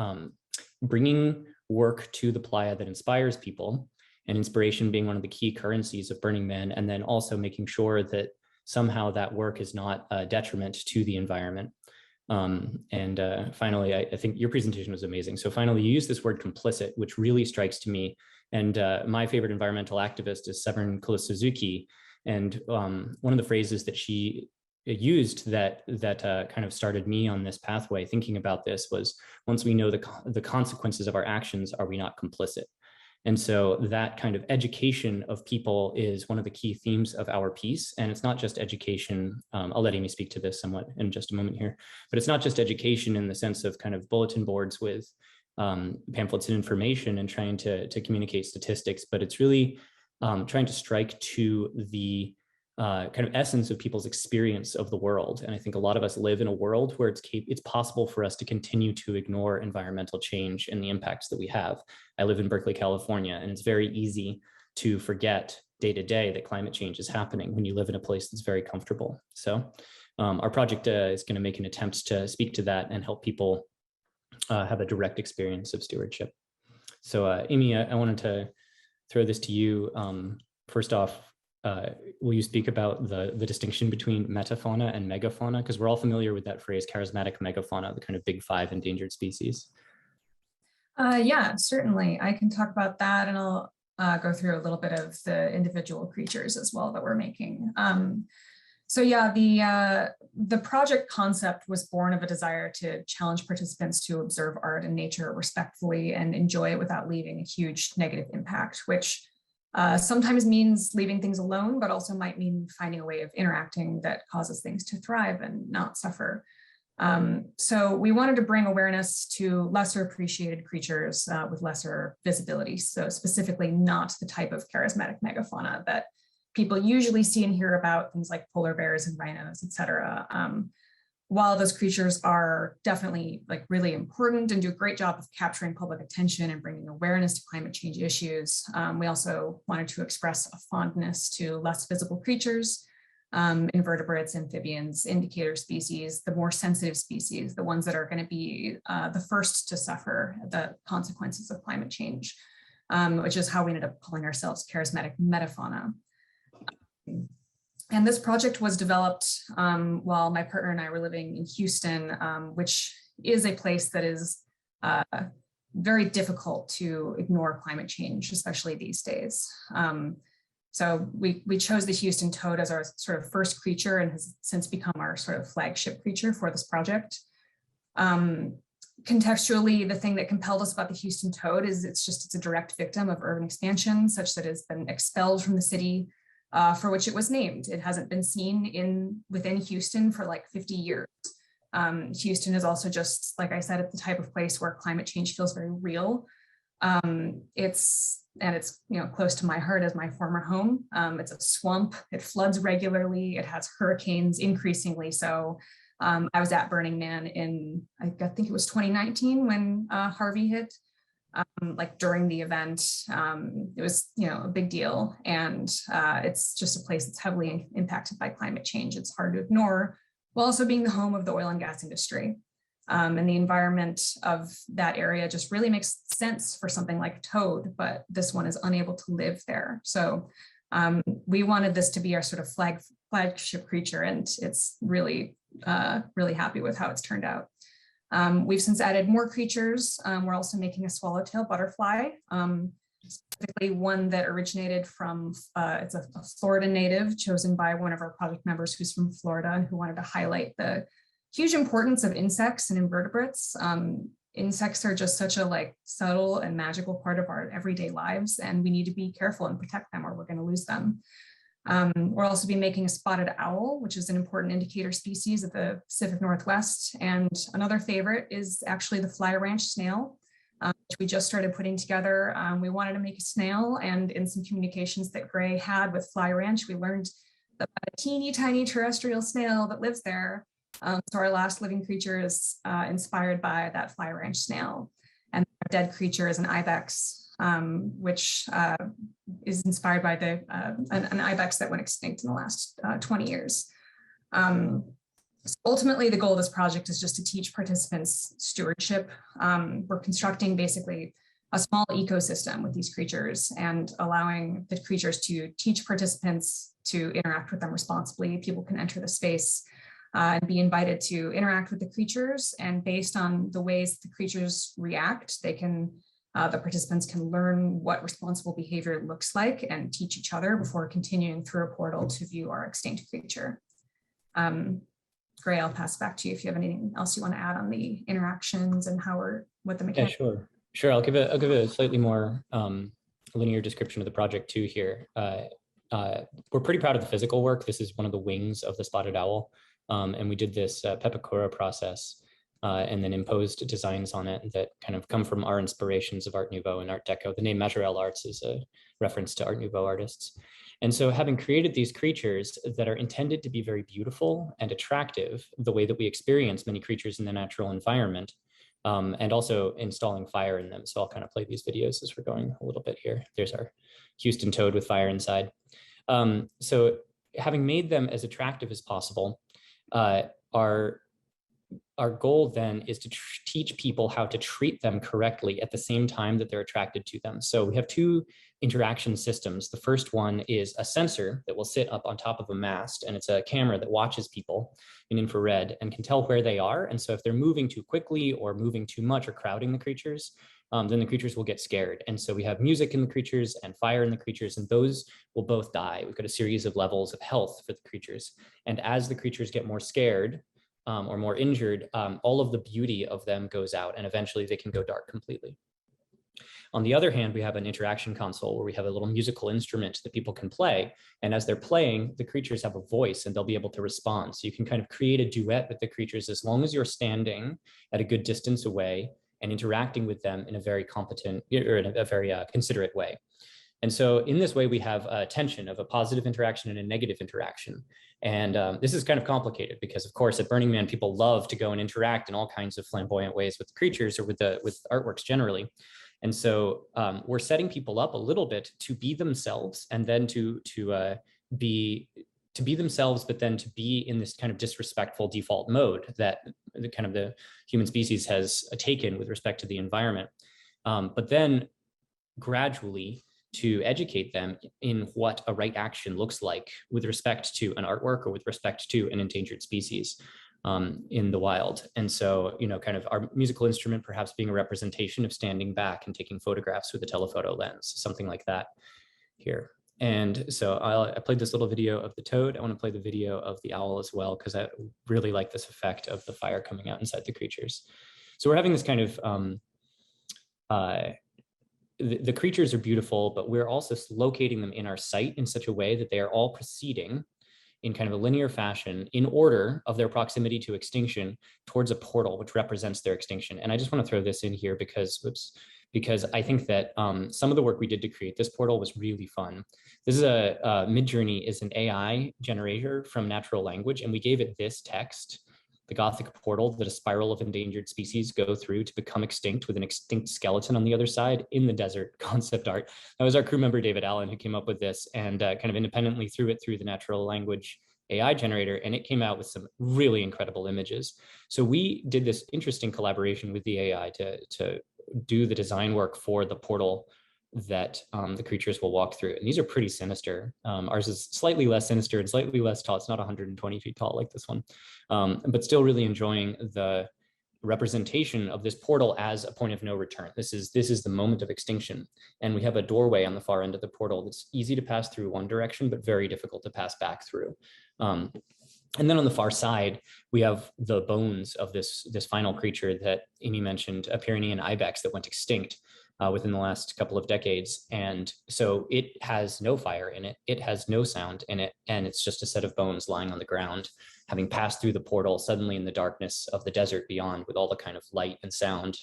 Speaker 8: bringing work to the playa that inspires people, and inspiration being one of the key currencies of Burning Man, and then also making sure that somehow that work is not a detriment to the environment. Finally, I think your presentation was amazing. So finally, you use this word complicit, which really strikes to me. And my favorite environmental activist is Severn Suzuki. And one of the phrases that she used that kind of started me on this pathway thinking about this was, once we know the consequences of our actions, are we not complicit? And so that kind of education of people is one of the key themes of our piece. And it's not just education. I'll let Amy speak to this somewhat in just a moment here, but it's not just education in the sense of kind of bulletin boards with pamphlets and information and trying to communicate statistics, but it's really trying to strike to the kind of essence of people's experience of the world. And I think a lot of us live in a world where it's possible for us to continue to ignore environmental change and the impacts that we have. I live in Berkeley, California, and it's very easy to forget day to day that climate change is happening when you live in a place that's very comfortable. So our project is going to make an attempt to speak to that and help people have a direct experience of stewardship. So Amy, I wanted to throw this to you. First off, will you speak about the distinction between metafauna and megafauna? Because we're all familiar with that phrase, charismatic megafauna, the kind of big 5 endangered species.
Speaker 9: Yeah, certainly. I can talk about that, and I'll go through a little bit of the individual creatures as well that we're making. So yeah, the project concept was born of a desire to challenge participants to observe art and nature respectfully and enjoy it without leaving a huge negative impact, which sometimes means leaving things alone, but also might mean finding a way of interacting that causes things to thrive and not suffer. So we wanted to bring awareness to lesser appreciated creatures with lesser visibility. So specifically not the type of charismatic megafauna that people usually see and hear about, things like polar bears and rhinos, et cetera. While those creatures are definitely like really important and do a great job of capturing public attention and bringing awareness to climate change issues, we also wanted to express a fondness to less visible creatures, invertebrates, amphibians, indicator species, the more sensitive species, the ones that are going to be the first to suffer the consequences of climate change. which is how we ended up calling ourselves Charismatic Metafauna. And this project was developed while my partner and I were living in Houston, which is a place that is very difficult to ignore climate change, especially these days. So we chose the Houston toad as our sort of first creature and has since become our sort of flagship creature for this project. Contextually, the thing that compelled us about the Houston toad is it's a direct victim of urban expansion, such that it's been expelled from the city for which it was named. It hasn't been seen within Houston for like 50 years. Houston is also just, like I said, it's the type of place where climate change feels very real. It's close to my heart as my former home. It's a swamp. It floods regularly. It has hurricanes increasingly so. I was at Burning Man in, I think it was 2019 when Harvey hit. Like during the event, it was, a big deal. And it's just a place that's heavily impacted by climate change. It's hard to ignore, while also being the home of the oil and gas industry. And the environment of that area just really makes sense for something like toad, but this one is unable to live there. So we wanted this to be our sort of flagship creature, and it's really happy with how it's turned out. We've since added more creatures. We're also making a swallowtail butterfly, specifically one that originated from, it's a Florida native chosen by one of our project members who's from Florida and who wanted to highlight the huge importance of insects and invertebrates. Insects are just such a subtle and magical part of our everyday lives, and we need to be careful and protect them or we're going to lose them. We'll also be making a spotted owl, which is an important indicator species of the Pacific Northwest. And another favorite is actually the fly ranch snail, which we just started putting together. We wanted to make a snail, and in some communications that Gray had with Fly Ranch, we learned about a teeny tiny terrestrial snail that lives there. So our last living creature is inspired by that Fly Ranch snail. And our dead creature is an ibex, which is inspired by an ibex that went extinct in the last 20 years. So ultimately, the goal of this project is just to teach participants stewardship. We're constructing basically a small ecosystem with these creatures and allowing the creatures to teach participants to interact with them responsibly. People can enter the space and be invited to interact with the creatures, and based on the ways the creatures react, they can the participants can learn what responsible behavior looks like and teach each other before continuing through a portal to view our extinct creature. Gray, I'll pass back to you if you have anything else you want to add on the interactions and what the mechanics.
Speaker 8: Yeah, sure. I'll give a slightly more linear description of the project too here. We're pretty proud of the physical work. This is one of the wings of the spotted owl. And we did this pepakura process and then imposed designs on it that kind of come from our inspirations of Art Nouveau and Art Deco. The name Majorelle Arts is a reference to Art Nouveau artists. And so having created these creatures that are intended to be very beautiful and attractive, the way that we experience many creatures in the natural environment, and also installing fire in them. So I'll kind of play these videos as we're going a little bit here. There's our Houston toad with fire inside. So having made them as attractive as possible, our goal then is to teach people how to treat them correctly at the same time that they're attracted to them. So we have two interaction systems. The first one is a sensor that will sit up on top of a mast, and it's a camera that watches people in infrared and can tell where they are. And so if they're moving too quickly or moving too much or crowding the creatures, then the creatures will get scared. And so we have music in the creatures and fire in the creatures, and those will both die. We've got a series of levels of health for the creatures. And as the creatures get more scared or more injured, all of the beauty of them goes out, and eventually they can go dark completely. On the other hand, we have an interaction console where we have a little musical instrument that people can play. And as they're playing, the creatures have a voice and they'll be able to respond. So you can kind of create a duet with the creatures as long as you're standing at a good distance away and interacting with them in a very competent or in a very considerate way. And so in this way, we have a tension of a positive interaction and a negative interaction. And this is kind of complicated because, of course, at Burning Man, people love to go and interact in all kinds of flamboyant ways with the creatures or with artworks generally. And so we're setting people up a little bit to be themselves, and then to be themselves, but then to be in this kind of disrespectful default mode that the human species has taken with respect to the environment. But then gradually to educate them in what a right action looks like with respect to an artwork or with respect to an endangered species in the wild. And so, kind of our musical instrument perhaps being a representation of standing back and taking photographs with a telephoto lens, something like that here. And so I played this little video of the toad. I want to play the video of the owl as well, because I really like this effect of the fire coming out inside the creatures. So we're having this kind of, the creatures are beautiful, but we're also locating them in our site in such a way that they are all proceeding in kind of a linear fashion in order of their proximity to extinction towards a portal, which represents their extinction. And I just want to throw this in here because I think that some of the work we did to create this portal was really fun. This is Midjourney is an AI generator from natural language, and we gave it this text, the Gothic portal that a spiral of endangered species go through to become extinct with an extinct skeleton on the other side in the desert concept art. That was our crew member, David Allen, who came up with this and kind of independently threw it through the natural language AI generator, and it came out with some really incredible images. So we did this interesting collaboration with the AI to do the design work for the portal that the creatures will walk through. And these are pretty sinister. Ours is slightly less sinister and slightly less tall. It's not 120 feet tall like this one, but still really enjoying the representation of this portal as a point of no return. This is the moment of extinction. And we have a doorway on the far end of the portal that's easy to pass through one direction, but very difficult to pass back through. And then on the far side, we have the bones of this final creature that Amy mentioned, a Pyrenean ibex that went extinct within the last couple of decades. And so it has no fire in it. It has no sound in it. And it's just a set of bones lying on the ground, having passed through the portal suddenly in the darkness of the desert beyond, with all the kind of light and sound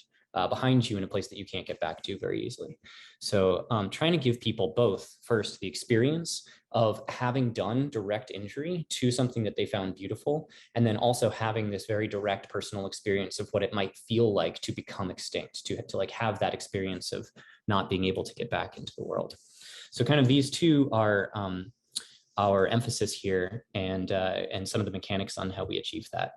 Speaker 8: behind you in a place that you can't get back to very easily. So trying to give people both, first, the experience of having done direct injury to something that they found beautiful, and then also having this very direct personal experience of what it might feel like to become extinct, to like have that experience of not being able to get back into the world. So kind of these two are our emphasis here, and some of the mechanics on how we achieve that.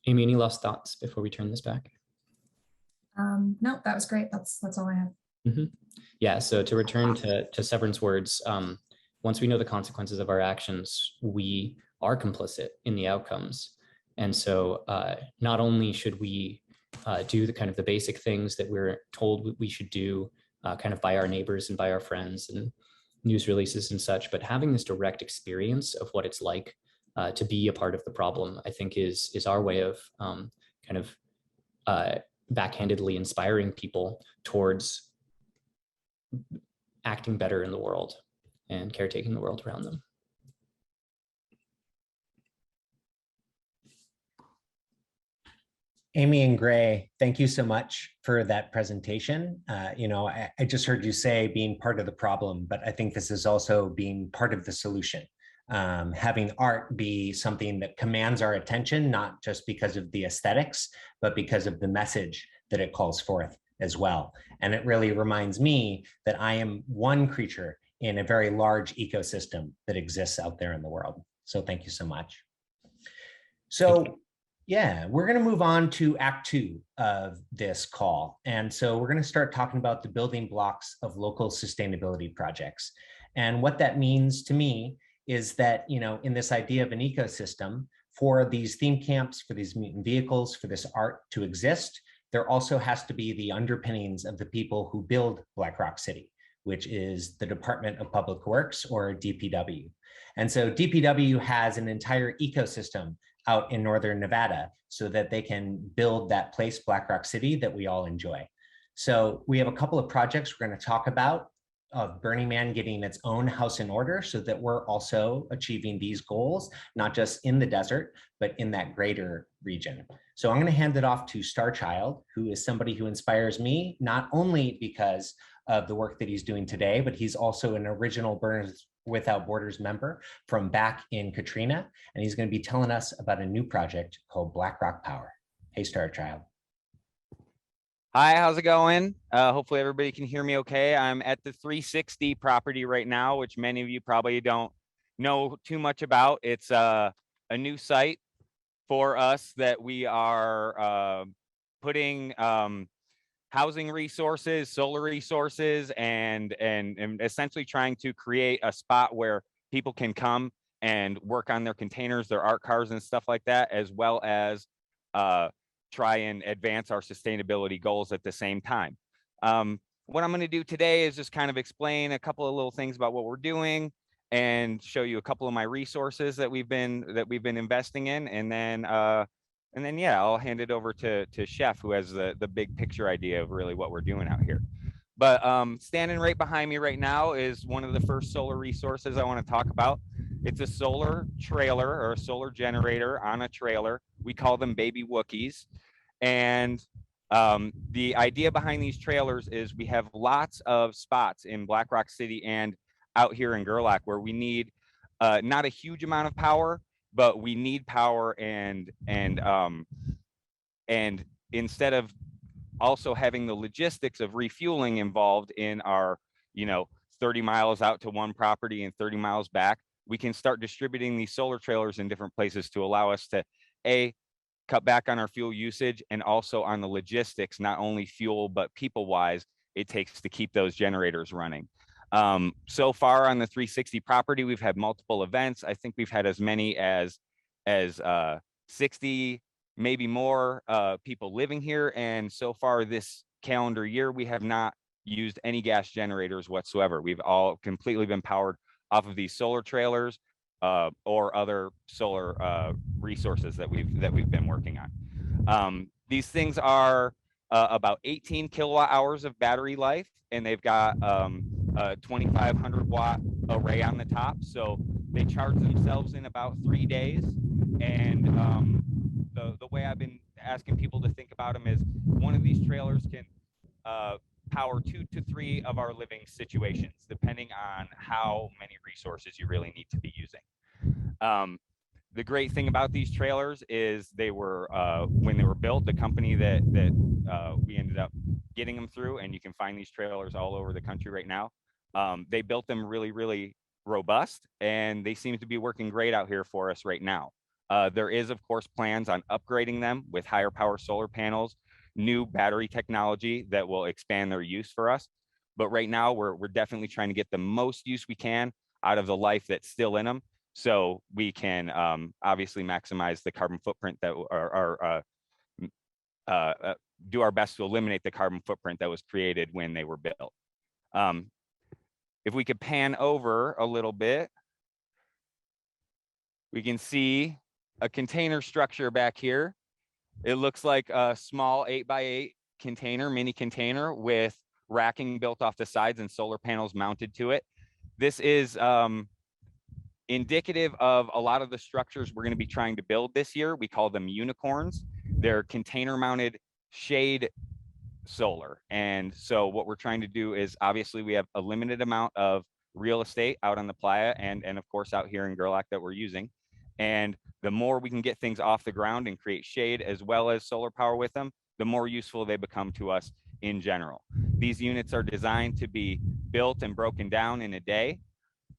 Speaker 8: Amy, any last thoughts before we turn this back?
Speaker 9: No, that was great. That's all I have.
Speaker 8: Mm-hmm. Yeah, so to return to Severn's words, once we know the consequences of our actions, we are complicit in the outcomes. And so not only should we do the kind of the basic things that we're told we should do kind of by our neighbors and by our friends and news releases and such, but having this direct experience of what it's like to be a part of the problem, I think is our way of kind of backhandedly inspiring people towards acting better in the world and caretaking the world around them.
Speaker 1: Amy and Gray, thank you so much for that presentation. I just heard you say being part of the problem, but I think this is also being part of the solution. Having art be something that commands our attention, not just because of the aesthetics, but because of the message that it calls forth as well. And it really reminds me that I am one creature in a very large ecosystem that exists out there in the world. So thank you so much. So yeah, we're going to move on to Act 2 of this call. And so we're going to start talking about the building blocks of local sustainability projects. And what that means to me is that, in this idea of an ecosystem, for these theme camps, for these mutant vehicles, for this art to exist, there also has to be the underpinnings of the people who build Black Rock City, which is the Department of Public Works, or DPW. And so DPW has an entire ecosystem out in northern Nevada so that they can build that place, Black Rock City, that we all enjoy. So we have a couple of projects we're going to talk about of Burning Man getting its own house in order so that we're also achieving these goals, not just in the desert, but in that greater region. So I'm going to hand it off to Starchild, who is somebody who inspires me, not only because of the work that he's doing today, but he's also an original Burns Without Borders member from back in Katrina. And he's going to be telling us about a new project called Black Rock Power. Hey, Starchild.
Speaker 10: Hi, how's it going? Hopefully everybody can hear me okay. I'm at the 360 property right now, which many of you probably don't know too much about. It's a new site for us that we are putting housing resources, solar resources, and essentially trying to create a spot where people can come and work on their containers, their art cars and stuff like that, as well as try and advance our sustainability goals at the same time. What I'm going to do today is just kind of explain a couple of little things about what we're doing and show you a couple of my resources that we've been investing in, and then yeah, I'll hand it over to Chef, who has the big picture idea of really what we're doing out here. But standing right behind me right now is one of the first solar resources I want to talk about. It's a solar trailer, or a solar generator on a trailer. We call them baby Wookiees. And the idea behind these trailers is we have lots of spots in Black Rock City and out here in Gerlach where we need not a huge amount of power, but we need power, and instead of also having the logistics of refueling involved in our 30 miles out to one property and 30 miles back, we can start distributing these solar trailers in different places to allow us to cut back on our fuel usage, and also on the logistics, not only fuel but people wise it takes to keep those generators running. So far on the 360 property, we've had multiple events. I think we've had as many as 60, maybe more people living here. And so far this calendar year, we have not used any gas generators whatsoever. We've all completely been powered off of these solar trailers or other solar resources that we've been working on. These things are about 18 kilowatt hours of battery life, and they've got a 2,500 watt array on the top. So they charge themselves in about 3 days. And the way I've been asking people to think about them is one of these trailers can power 2 to 3 of our living situations, depending on how many resources you really need to be using. The great thing about these trailers is they were, when they were built, the company that we ended up getting them through, and you can find these trailers all over the country right now. They built them really, really robust, and they seem to be working great out here for us right now. There is, of course, plans on upgrading them with higher power solar panels, new battery technology that will expand their use for us. But right now, we're definitely trying to get the most use we can out of the life that's still in them, so we can obviously maximize the carbon footprint that do our best to eliminate the carbon footprint that was created when they were built. If we could pan over a little bit, we can see a container structure back here. It looks like a small 8x8 container, mini container, with racking built off the sides and solar panels mounted to it. This is indicative of a lot of the structures we're going to be trying to build this year. We call them unicorns. They're container mounted shade solar. And so what we're trying to do is, obviously we have a limited amount of real estate out on the playa and of course out here in Gerlach that we're using. And the more we can get things off the ground and create shade as well as solar power with them, the more useful they become to us in general. These units are designed to be built and broken down in a day,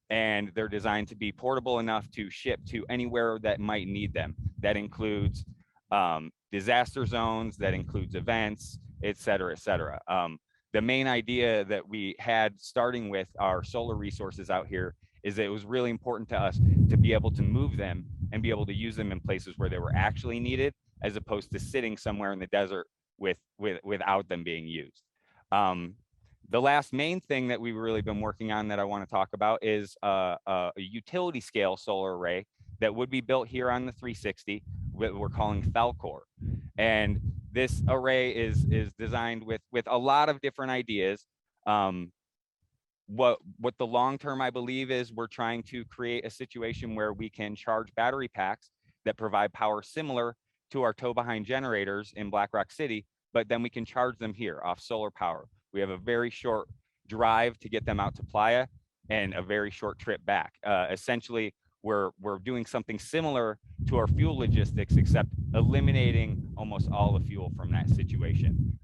Speaker 10: and they're designed to be portable enough to ship to anywhere that might need them. That includes disaster zones, that includes events, et cetera, et cetera. The main idea that we had starting with our solar resources out here is that it was really important to us to be able to move them and be able to use them in places where they were actually needed, as opposed to sitting somewhere in the desert without them being used. The last main thing that we've really been working on that I want to talk about is a utility scale solar array that would be built here on the 360, what we're calling Falcor. And this array is designed with a lot of different ideas. What the long term, I believe, is we're trying to create a situation where we can charge battery packs that provide power similar to our tow behind generators in Black Rock City, but then we can charge them here off solar power. We have a very short drive to get them out to playa and a very short trip back. Essentially, we're doing something similar to our fuel logistics, except eliminating almost all the fuel from that situation.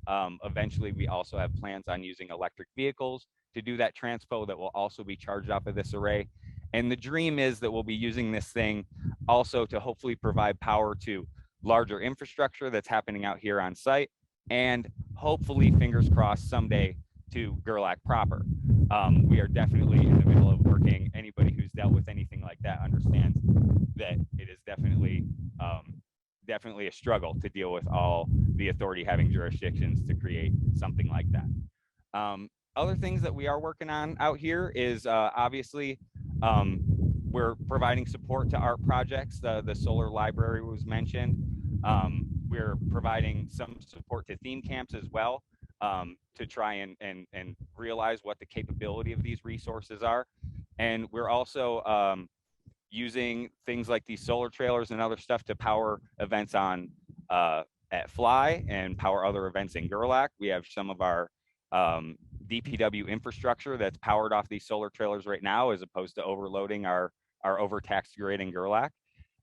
Speaker 10: Eventually, we also have plans on using electric vehicles to do that transpo that will also be charged off of this array. And the dream is that we'll be using this thing also to hopefully provide power to larger infrastructure that's happening out here on site, and hopefully, fingers crossed, someday to Gerlach proper. We are definitely in the middle of working. Anybody who's dealt with anything like that understands that it is definitely definitely a struggle to deal with all the authority having jurisdictions to create something like that. Other things that we are working on out here is obviously we're providing support to art projects. The solar library was mentioned. We're providing some support to theme camps as well, to try and realize what the capability of these resources are. And we're also using things like these solar trailers and other stuff to power events on at Fly and power other events in Gerlach. We have some of our DPW infrastructure that's powered off these solar trailers right now, as opposed to overloading our overtaxed grid in Gerlach.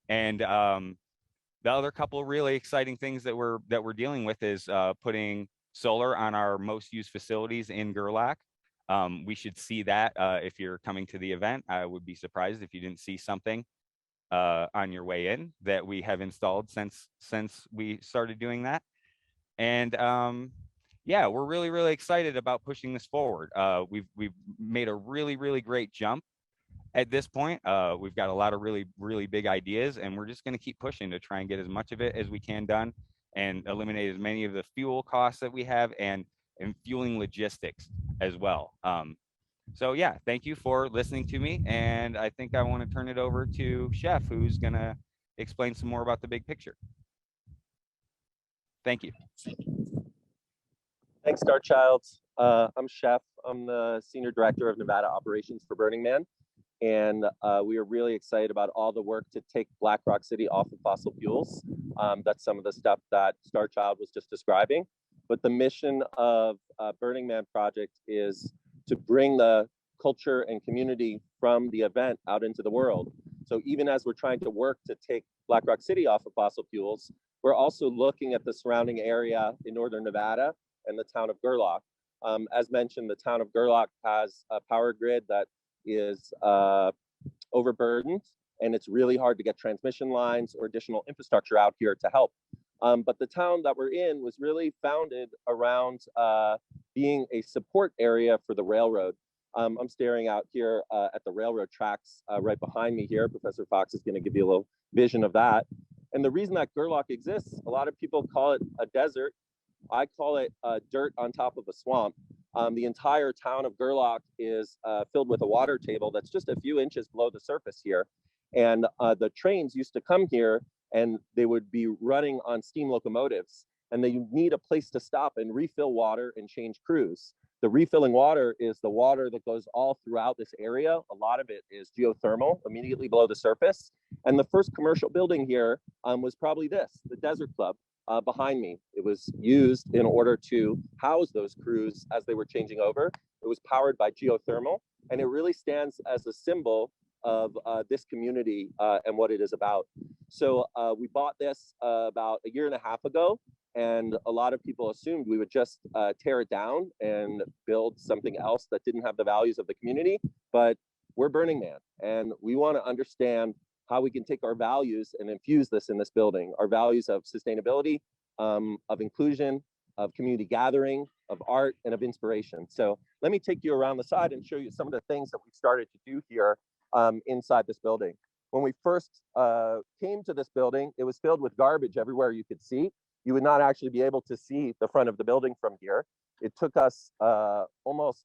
Speaker 10: And the other couple of really exciting things that we're dealing with is putting solar on our most used facilities in Gerlach. We should see that if you're coming to the event. I would be surprised if you didn't see something on your way in that we have installed since we started doing that. And yeah, we're really excited about pushing this forward. We've made a really great jump at this point. We've got a lot of really big ideas, and we're just going to keep pushing to try and get as much of it as we can done and eliminate as many of the fuel costs that we have and fueling logistics as well. So yeah, thank you for listening to me. And I think I want to turn it over to Chef, who's going to explain some more about the big picture. Thank you.
Speaker 11: Thanks, Starchild. I'm Chef. I'm the Senior Director of Nevada Operations for Burning Man. And we are really excited about all the work to take Black Rock City off of fossil fuels. That's some of the stuff that Starchild was just describing. But the mission of Burning Man Project is to bring the culture and community from the event out into the world. So even as we're trying to work to take Black Rock City off of fossil fuels, we're also looking at the surrounding area in northern Nevada and the town of Gerlach. As mentioned, the town of Gerlach has a power grid that is overburdened, and it's really hard to get transmission lines or additional infrastructure out here to help. But the town that we're in was really founded around being a support area for the railroad. I'm staring out here at the railroad tracks right behind me here. Professor Fox is going to give you a little vision of that. And the reason that Gerlach exists, a lot of people call it a desert. I call it dirt on top of a swamp. The entire town of Gerlach is filled with a water table that's just a few inches below the surface here. And the trains used to come here and they would be running on steam locomotives, and they need a place to stop and refill water and change crews. The refilling water is the water that goes all throughout this area. A lot of it is geothermal, immediately below the surface. And the first commercial building here was probably this, the Desert Club. Behind me. It was used in order to house those crews as they were changing over. It was powered by geothermal, and it really stands as a symbol of this community and what it is about. So we bought this about a year and a half ago, and a lot of people assumed we would just tear it down and build something else that didn't have the values of the community, but we're Burning Man, and we want to understand how we can take our values and infuse this in this building, our values of sustainability, of inclusion, of community gathering, of art, and of inspiration. So let me take you around the side and show you some of the things that we've started to do here inside this building. When we first came to this building, it was filled with garbage everywhere you could see. You would not actually be able to see the front of the building from here. It took us almost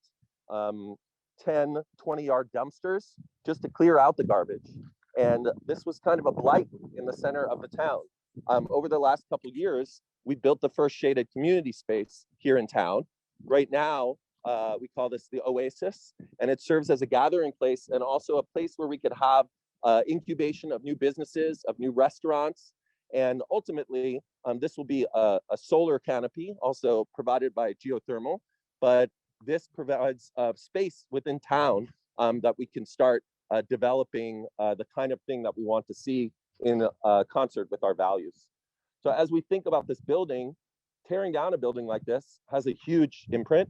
Speaker 11: 10, 20-yard dumpsters just to clear out the garbage. And this was kind of a blight in the center of the town. Over the last couple of years, we built the first shaded community space here in town. Right now, we call this the Oasis, and it serves as a gathering place and also a place where we could have incubation of new businesses, of new restaurants. And ultimately, this will be a solar canopy, also provided by geothermal, but this provides space within town that we can start developing the kind of thing that we want to see in concert with our values. So as we think about this building, tearing down a building like this has a huge imprint,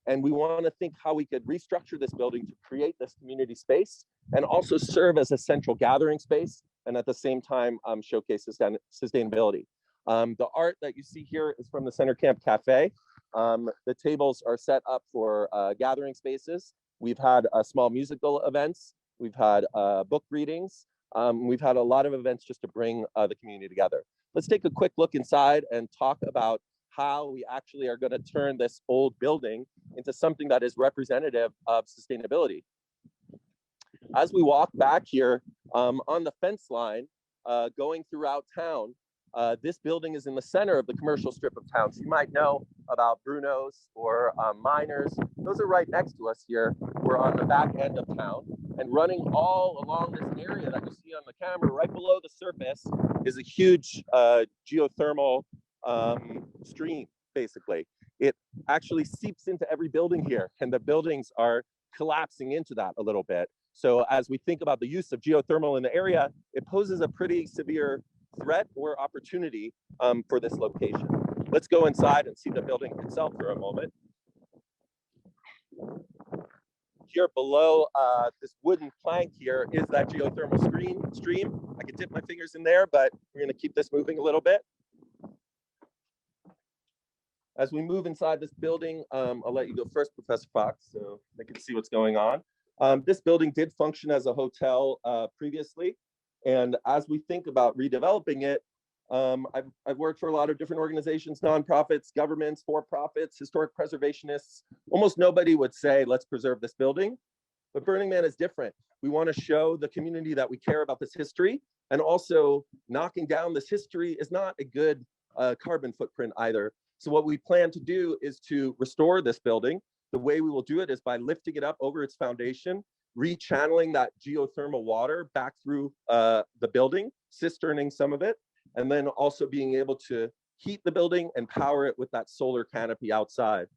Speaker 11: and we want to think how we could restructure this building to create this community space and also serve as a central gathering space, and at the same time showcase sustainability. The art that you see here is from the Center Camp Cafe. The tables are set up for gathering spaces. We've had small musical events. We've had book readings. We've had a lot of events just to bring the community together. Let's take a quick look inside and talk about how we actually are going to turn this old building into something that is representative of sustainability. As we walk back here on the fence line, going throughout town, this building is in the center of the commercial strip of town. So you might know about Bruno's or Miners. Those are right next to us here. We're on the back end of town, and running all along this area that you see on the camera, right below the surface, is a huge geothermal stream, basically. It actually seeps into every building here, and the buildings are collapsing into that a little bit. So as we think about the use of geothermal in the area, it poses a pretty severe threat or opportunity for this location. Let's go inside and see the building itself for a moment. Here below this wooden plank here is that geothermal stream. I can dip my fingers in there, but we're going to keep this moving a little bit. As we move inside this building, I'll let you go first, Professor Fox, so they can see what's going on. This building did function as a hotel previously. And as we think about redeveloping it, I've worked for a lot of different organizations, nonprofits, governments, for-profits, historic preservationists. Almost nobody would say, let's preserve this building. But Burning Man is different. We want to show the community that we care about this history. And also, knocking down this history is not a good carbon footprint either. So what we plan to do is to restore this building. The way we will do it is by lifting it up over its foundation, rechanneling that geothermal water back through the building, cisterning some of it, and then also being able to heat the building and power it with that solar canopy outside.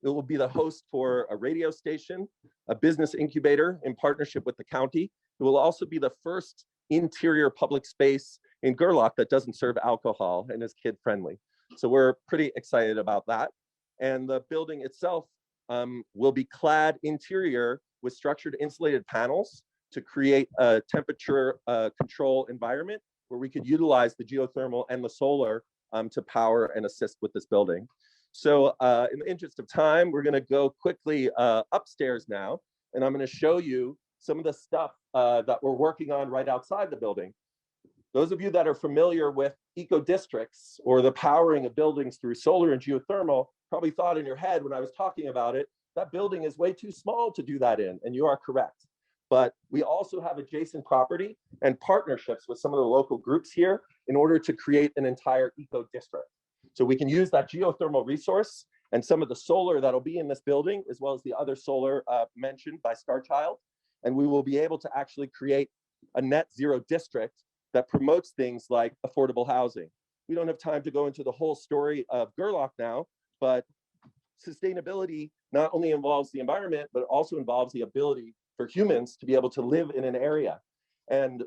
Speaker 11: It will be the host for a radio station, a business incubator in partnership with the county. It will also be the first interior public space in Gerlach that doesn't serve alcohol and is kid friendly. So we're pretty excited about that. And the building itself will be clad interior with structured insulated panels to create a temperature control environment where we could utilize the geothermal and the solar to power and assist with this building. So in the interest of time, we're gonna go quickly upstairs now, and I'm gonna show you some of the stuff that we're working on right outside the building. Those of you that are familiar with eco districts or the powering of buildings through solar and geothermal probably thought in your head when I was talking about it, that building is way too small to do that in, and you are correct. But we also have adjacent property and partnerships with some of the local groups here in order to create an entire eco district. So we can use that geothermal resource and some of the solar that'll be in this building, as well as the other solar mentioned by Starchild. And we will be able to actually create a net zero district that promotes things like affordable housing. We don't have time to go into the whole story of Gerlach now, but sustainability not only involves the environment, but also involves the ability for humans to be able to live in an area. And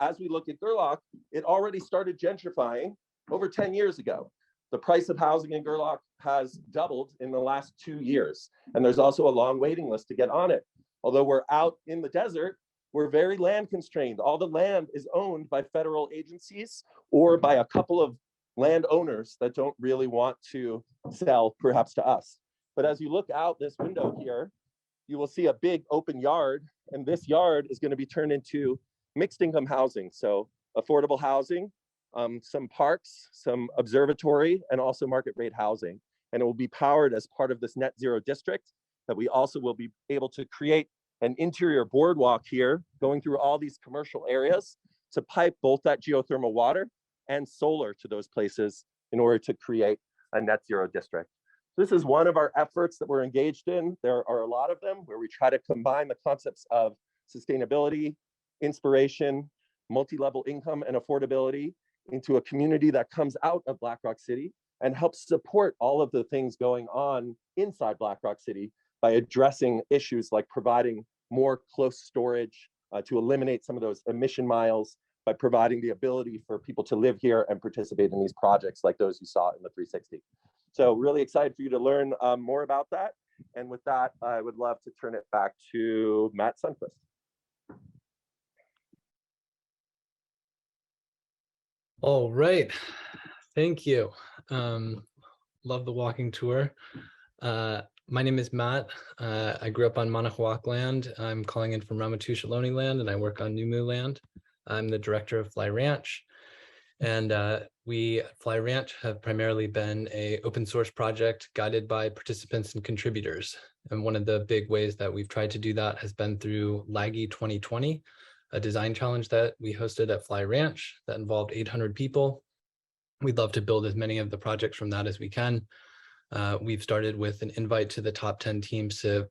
Speaker 11: as we look at Gerlach, it already started gentrifying over 10 years ago. The price of housing in Gerlach has doubled in the last 2 years. And there's also a long waiting list to get on it. Although we're out in the desert, we're very land constrained. All the land is owned by federal agencies or by a couple of landowners that don't really want to sell perhaps to us. But as you look out this window here, you will see a big open yard, and this yard is going to be turned into mixed income housing. So affordable housing, some parks, some observatory, and also market rate housing. And it will be powered as part of this net zero district that we also will be able to create an interior boardwalk here going through all these commercial areas to pipe both that geothermal water and solar to those places in order to create a net zero district. This is one of our efforts that we're engaged in. There are a lot of them where we try to combine the concepts of sustainability, inspiration, multi-level income and affordability into a community that comes out of Black Rock City and helps support all of the things going on inside Black Rock City by addressing issues like providing more close storage to eliminate some of those emission miles, by providing the ability for people to live here and participate in these projects like those you saw in the 360. So really excited for you to learn more about that. And with that, I would love to turn it back to Matt Sundquist.
Speaker 12: All right, thank you. Love the walking tour. My name is Matt. I grew up on Manahawak land. I'm calling in from Ramaytush Ohlone land, and I work on Numu land. I'm the director of Fly Ranch. And we at Fly Ranch have primarily been an open source project guided by participants and contributors. And one of the big ways that we've tried to do that has been through Laggy 2020, a design challenge that we hosted at Fly Ranch that involved 800 people. We'd love to build as many of the projects from that as we can. We've started with an invite to the top 10 teams to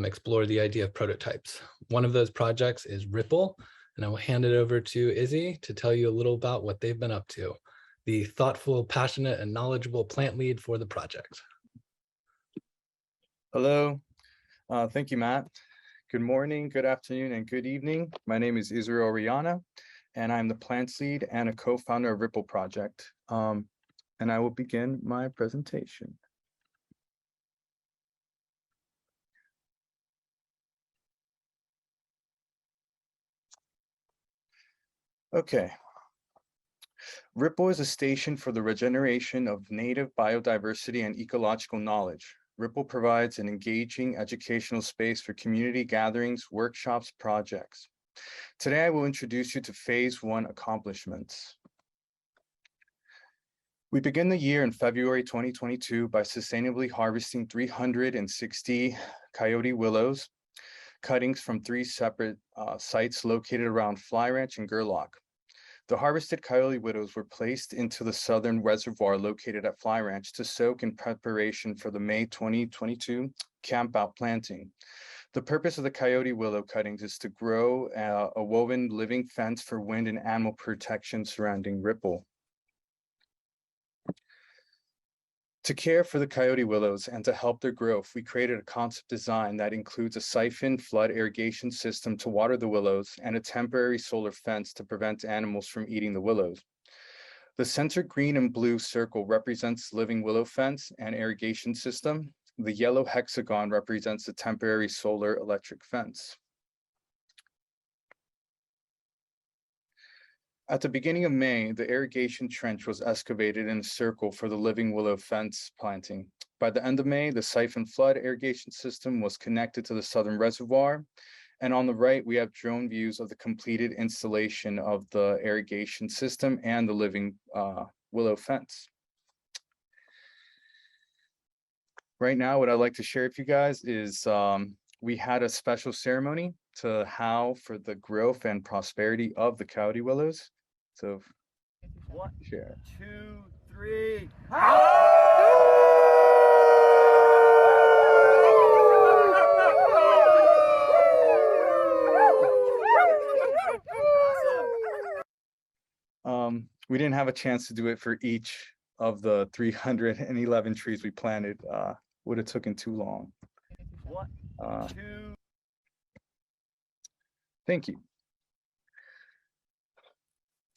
Speaker 12: explore the idea of prototypes. One of those projects is Ripple, and I will hand it over to Izzy to tell you a little about what they've been up to. The thoughtful, passionate, and knowledgeable plant lead for the project.
Speaker 13: Hello, thank you, Matt. Good morning, good afternoon, and good evening. My name is Israel Rihanna, and I'm the plants lead and a co-founder of Ripple Project. And I will begin my presentation. Okay. Ripple is a station for the regeneration of native biodiversity and ecological knowledge. Ripple provides an engaging educational space for community gatherings, workshops, projects. Today, I will introduce you to phase 1 accomplishments. We begin the year in February 2022 by sustainably harvesting 360 coyote willows, cuttings from 3 separate sites located around Fly Ranch and Gerlach. The harvested coyote willows were placed into the southern reservoir located at Fly Ranch to soak in preparation for the May 2022 campout planting. The purpose of the coyote willow cuttings is to grow a woven living fence for wind and animal protection surrounding Ripple. To care for the coyote willows and to help their growth, we created a concept design that includes a siphon flood irrigation system to water the willows and a temporary solar fence to prevent animals from eating the willows. The center green and blue circle represents living willow fence and irrigation system. The yellow hexagon represents the temporary solar electric fence. At the beginning of May, the irrigation trench was excavated in a circle for the living willow fence planting. By the end of May, the siphon flood irrigation system was connected to the southern reservoir. And on the right, we have drone views of the completed installation of the irrigation system and the living willow fence. Right now, what I'd like to share with you guys is we had a special ceremony to howl for the growth and prosperity of the coyote willows. So, 1, 2, 3. We didn't have a chance to do it for each of the 311 trees we planted. Would have taken too long. 1, 2. Thank you.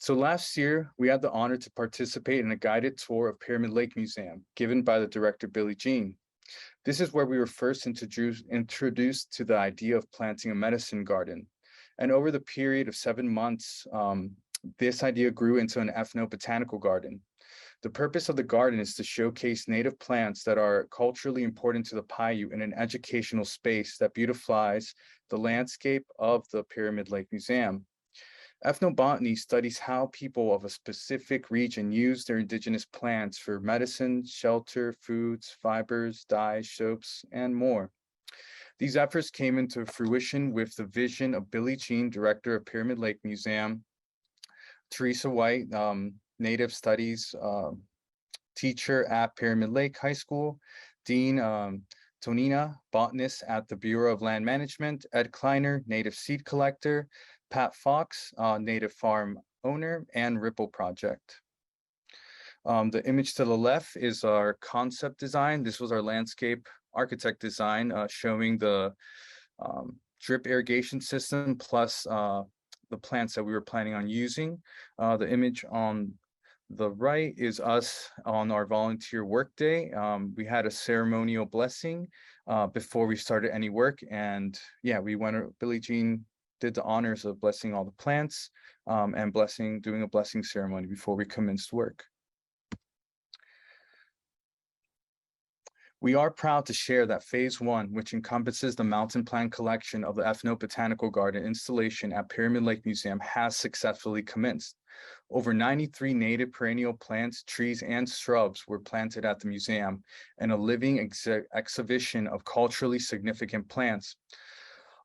Speaker 13: So last year, we had the honor to participate in a guided tour of Pyramid Lake Museum given by the director, Billie Jean. This is where we were first introduced to the idea of planting a medicine garden. And over the period of 7 months, this idea grew into an ethnobotanical garden. The purpose of the garden is to showcase native plants that are culturally important to the Paiute in an educational space that beautifies the landscape of the Pyramid Lake Museum. Ethnobotany studies how people of a specific region use their indigenous plants for medicine, shelter, foods, fibers, dyes, soaps, and more. These efforts came into fruition with the vision of Billie Jean, director of Pyramid Lake Museum, Teresa White, Native Studies teacher at Pyramid Lake High School, Dean Tonina, botanist at the Bureau of Land Management, Ed Kleiner, native seed collector, Pat Fox, native farm owner, and Ripple Project. The image to the left is our concept design. This was our landscape architect design showing the drip irrigation system plus the plants that we were planning on using. The image on the right is us on our volunteer work day. We had a ceremonial blessing before we started any work. And yeah, Billie Jean did the honors of blessing all the plants and doing a blessing ceremony before we commenced work. We are proud to share that phase 1, which encompasses the mountain plant collection of the Ethnobotanical Garden installation at Pyramid Lake Museum, has successfully commenced. Over 93 native perennial plants, trees, and shrubs were planted at the museum, and a living exhibition of culturally significant plants,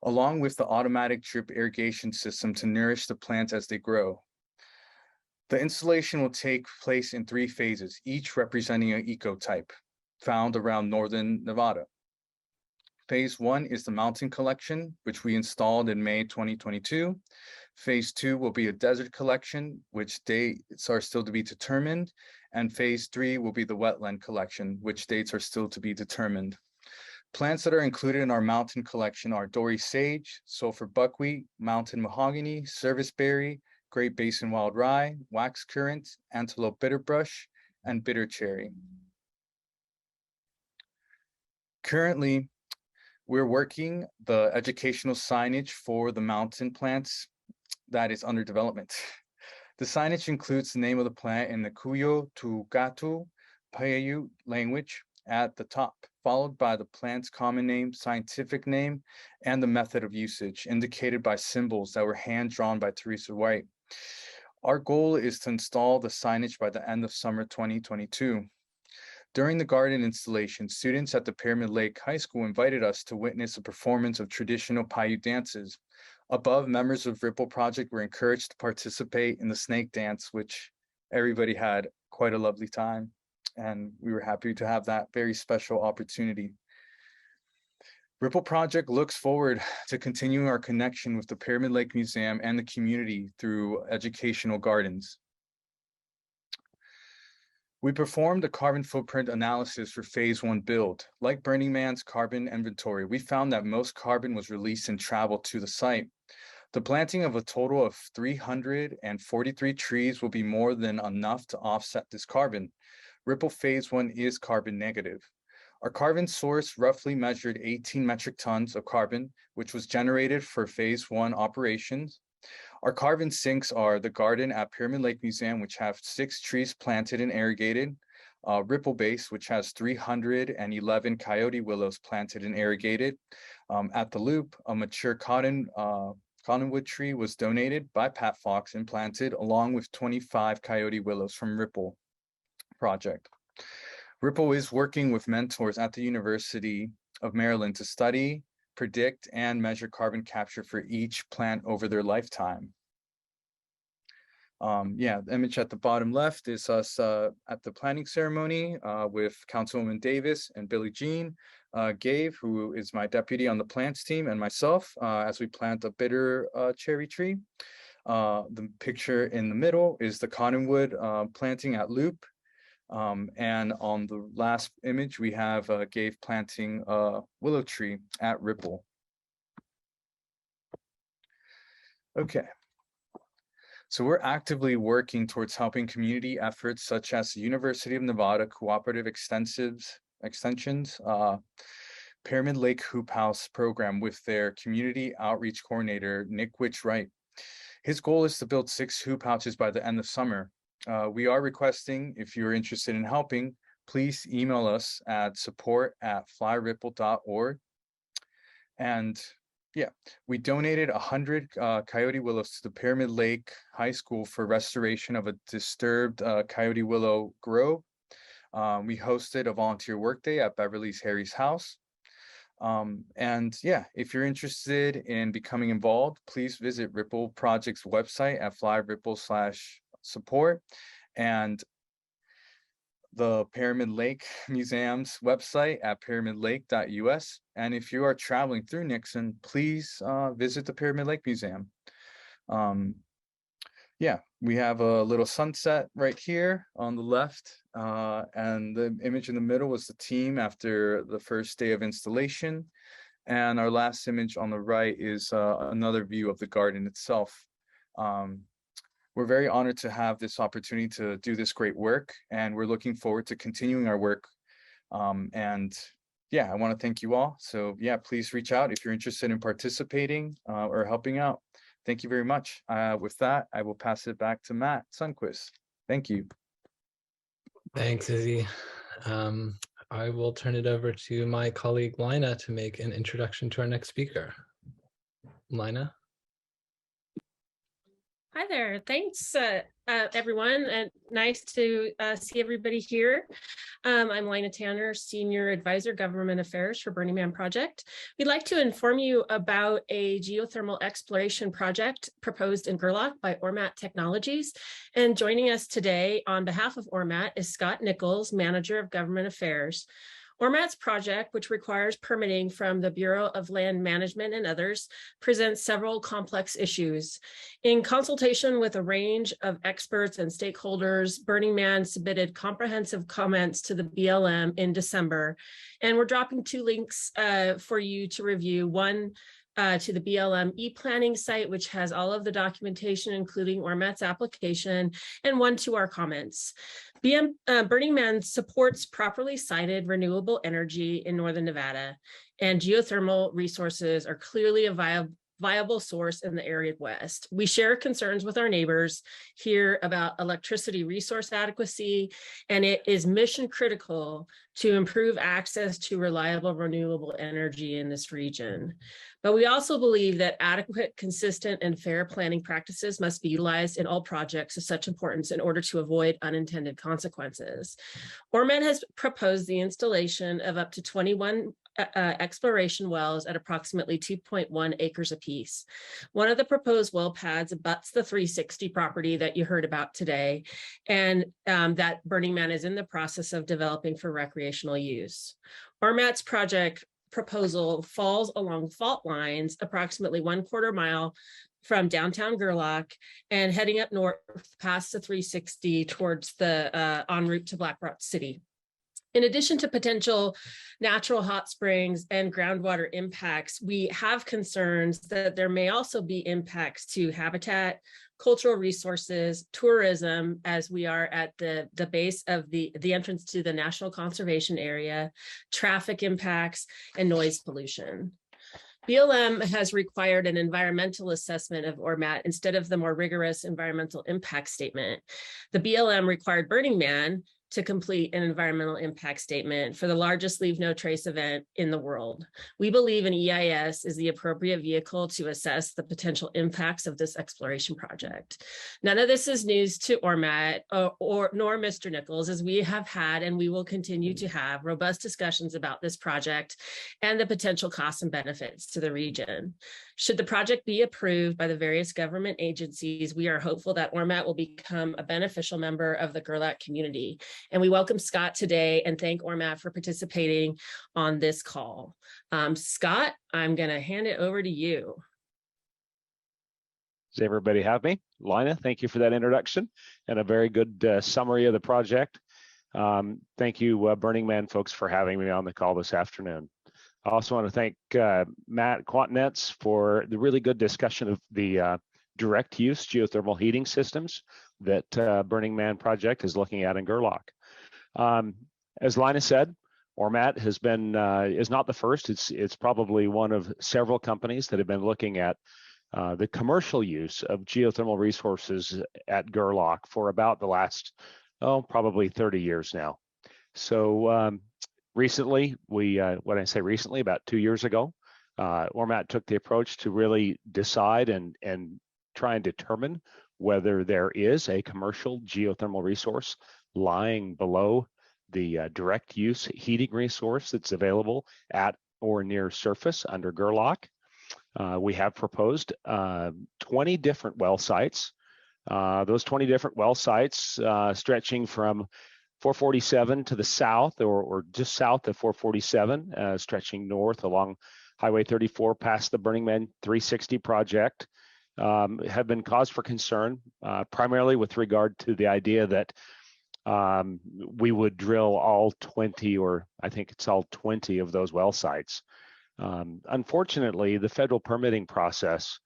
Speaker 13: along with the automatic drip irrigation system to nourish the plants as they grow. The installation will take place in 3 phases, each representing an ecotype found around northern Nevada. Phase 1 is the mountain collection, which we installed in May 2022. Phase 2 will be a desert collection, which dates are still to be determined. And phase 3 will be the wetland collection, which dates are still to be determined. Plants that are included in our mountain collection are dory sage, sulfur buckwheat, mountain mahogany, serviceberry, Great Basin wild rye, wax currant, antelope bitterbrush, and bitter cherry. Currently, we're working the educational signage for the mountain plants that is under development. The signage includes the name of the plant in the Kuyo to Gatu Paiute language at the top, followed by the plant's common name, scientific name, and the method of usage, indicated by symbols that were hand-drawn by Teresa White. Our goal is to install the signage by the end of summer 2022. During the garden installation, students at the Pyramid Lake High School invited us to witness a performance of traditional Paiute dances. Above, members of Ripple Project were encouraged to participate in the snake dance, which everybody had quite a lovely time. And we were happy to have that very special opportunity. Ripple Project looks forward to continuing our connection with the Pyramid Lake Museum and the community through educational gardens. We performed a carbon footprint analysis for phase 1 build. Like Burning Man's carbon inventory, we found that most carbon was released and traveled to the site. The planting of a total of 343 trees will be more than enough to offset this carbon. Ripple phase 1 is carbon negative. Our carbon source roughly measured 18 metric tons of carbon, which was generated for phase 1 operations. Our carbon sinks are the garden at Pyramid Lake Museum, which have 6 trees planted and irrigated, Ripple Base, which has 311 coyote willows planted and irrigated. At the Loop, a mature cottonwood tree was donated by Pat Fox and planted, along with 25 coyote willows from Ripple Project. Ripple is working with mentors at the University of Maryland to study, predict, and measure carbon capture for each plant over their lifetime. The image at the bottom left is us at the planting ceremony with Councilwoman Davis and Billie Jean, Gabe, who is my deputy on the plants team, and myself as we plant a bitter cherry tree. The picture in the middle is the cottonwood planting at Loop. And on the last image, we have Gabe planting a willow tree at Ripple. Okay. So we're actively working towards helping community efforts such as the University of Nevada Cooperative Extensions, Pyramid Lake Hoop House program with their community outreach coordinator, Nick Witch-Wright. His goal is to build 6 hoop houses by the end of summer. We are requesting, if you're interested in helping, please email us at support@flyripple.org. And yeah, we donated 100 coyote willows to the Pyramid Lake High School for restoration of a disturbed coyote willow grove. We hosted a volunteer workday at Beverly's Harry's house. And yeah, if you're interested in becoming involved, please visit Ripple Project's website at flyripple/support and the Pyramid Lake Museum's website at pyramidlake.us. And if you are traveling through Nixon, please visit the Pyramid Lake Museum. Yeah, we have a little sunset right here on the left. And the image in the middle was the team after the first day of installation. And our last image on the right is another view of the garden itself. We're very honored to have this opportunity to do this great work, and we're looking forward to continuing our work. And yeah, I want to thank you all. So yeah, please reach out if you're interested in participating or helping out. Thank you very much. With that, I will pass it back to Matt Sundquist. Thank you.
Speaker 12: Thanks, Izzy. I will turn it over to my colleague Lina to make an introduction to our next speaker. Lina.
Speaker 14: Hi there. Thanks, everyone, and nice to see everybody here. I'm Lina Tanner, Senior Advisor, Government Affairs for Burning Man Project. We'd like to inform you about a geothermal exploration project proposed in Gerlach by Ormatt Technologies. And joining us today on behalf of Ormatt is Scott Nichols, Manager of Government Affairs. Ormatt's project, which requires permitting from the Bureau of Land Management and others, presents several complex issues. In consultation with a range of experts and stakeholders, Burning Man submitted comprehensive comments to the BLM in December, and we're dropping 2 links for you to review. One to the BLM e-planning site, which has all of the documentation, including Ormatt's application, and one to our comments. Burning Man supports properly sited renewable energy in Northern Nevada, and geothermal resources are clearly a viable source in the arid West. We share concerns with our neighbors here about electricity resource adequacy, and it is mission critical to improve access to reliable renewable energy in this region. But we also believe that adequate, consistent, and fair planning practices must be utilized in all projects of such importance in order to avoid unintended consequences. Ormatt has proposed the installation of up to 21 exploration wells at approximately 2.1 acres apiece. One of the proposed well pads abuts the 360 property that you heard about today, and that Burning Man is in the process of developing for recreational use. Ormatt's project proposal falls along fault lines approximately 1/4 mile from downtown Gerlach and heading up north past the 360 towards the en route to Black Rock City. In addition to potential natural hot springs and groundwater impacts, we have concerns that there may also be impacts to habitat, cultural resources, tourism, as we are at the base of the entrance to the National Conservation Area, traffic impacts, and noise pollution. BLM has required an environmental assessment of Ormatt instead of the more rigorous environmental impact statement. The BLM required Burning Man to complete an environmental impact statement for the largest leave no trace event in the world. We believe an EIS is the appropriate vehicle to assess the potential impacts of this exploration project. None of this is news to Ormatt nor Mr. Nichols, as we have had and we will continue to have robust discussions about this project and the potential costs and benefits to the region. Should the project be approved by the various government agencies, we are hopeful that Ormatt will become a beneficial member of the Gerlach community. And we welcome Scott today and thank Ormatt for participating on this call. Scott, I'm going to hand it over to you.
Speaker 15: Does everybody have me? Lina, thank you for that introduction and a very good summary of the project. Thank you, Burning Man folks, for having me on the call this afternoon. I also want to thank Matt Kwatinetz for the really good discussion of the direct use geothermal heating systems that Burning Man project is looking at in Gerlach. As Lina said, Ormatt has been is not the first. It's probably one of several companies that have been looking at the commercial use of geothermal resources at Gerlach for about the last probably 30 years now. So recently, when I say recently, about 2 years ago, Ormatt took the approach to really decide and try and determine whether there is a commercial geothermal resource lying below the direct use heating resource that's available at or near surface under Gerlach. We have proposed 20 different well sites. Those 20 different well sites stretching from 447 to the south or just south of 447, stretching north along Highway 34 past the Burning Man 360 project, have been cause for concern, primarily with regard to the idea that we would drill all 20, or I think it's all 20 of those well sites. Unfortunately, the federal permitting process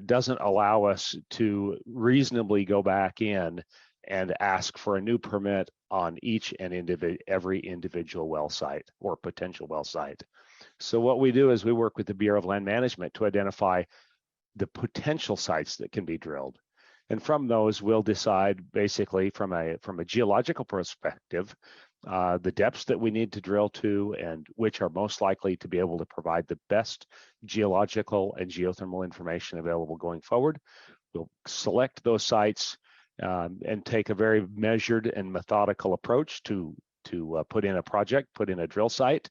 Speaker 15: doesn't allow us to reasonably go back in and ask for a new permit on each and every individual well site or potential well site. So what we do is we work with the Bureau of Land Management to identify the potential sites that can be drilled. And from those, we'll decide basically from a geological perspective, the depths that we need to drill to, and which are most likely to be able to provide the best geological and geothermal information available going forward. We'll select those sites and take a very measured and methodical approach to put in a project, put in a drill site,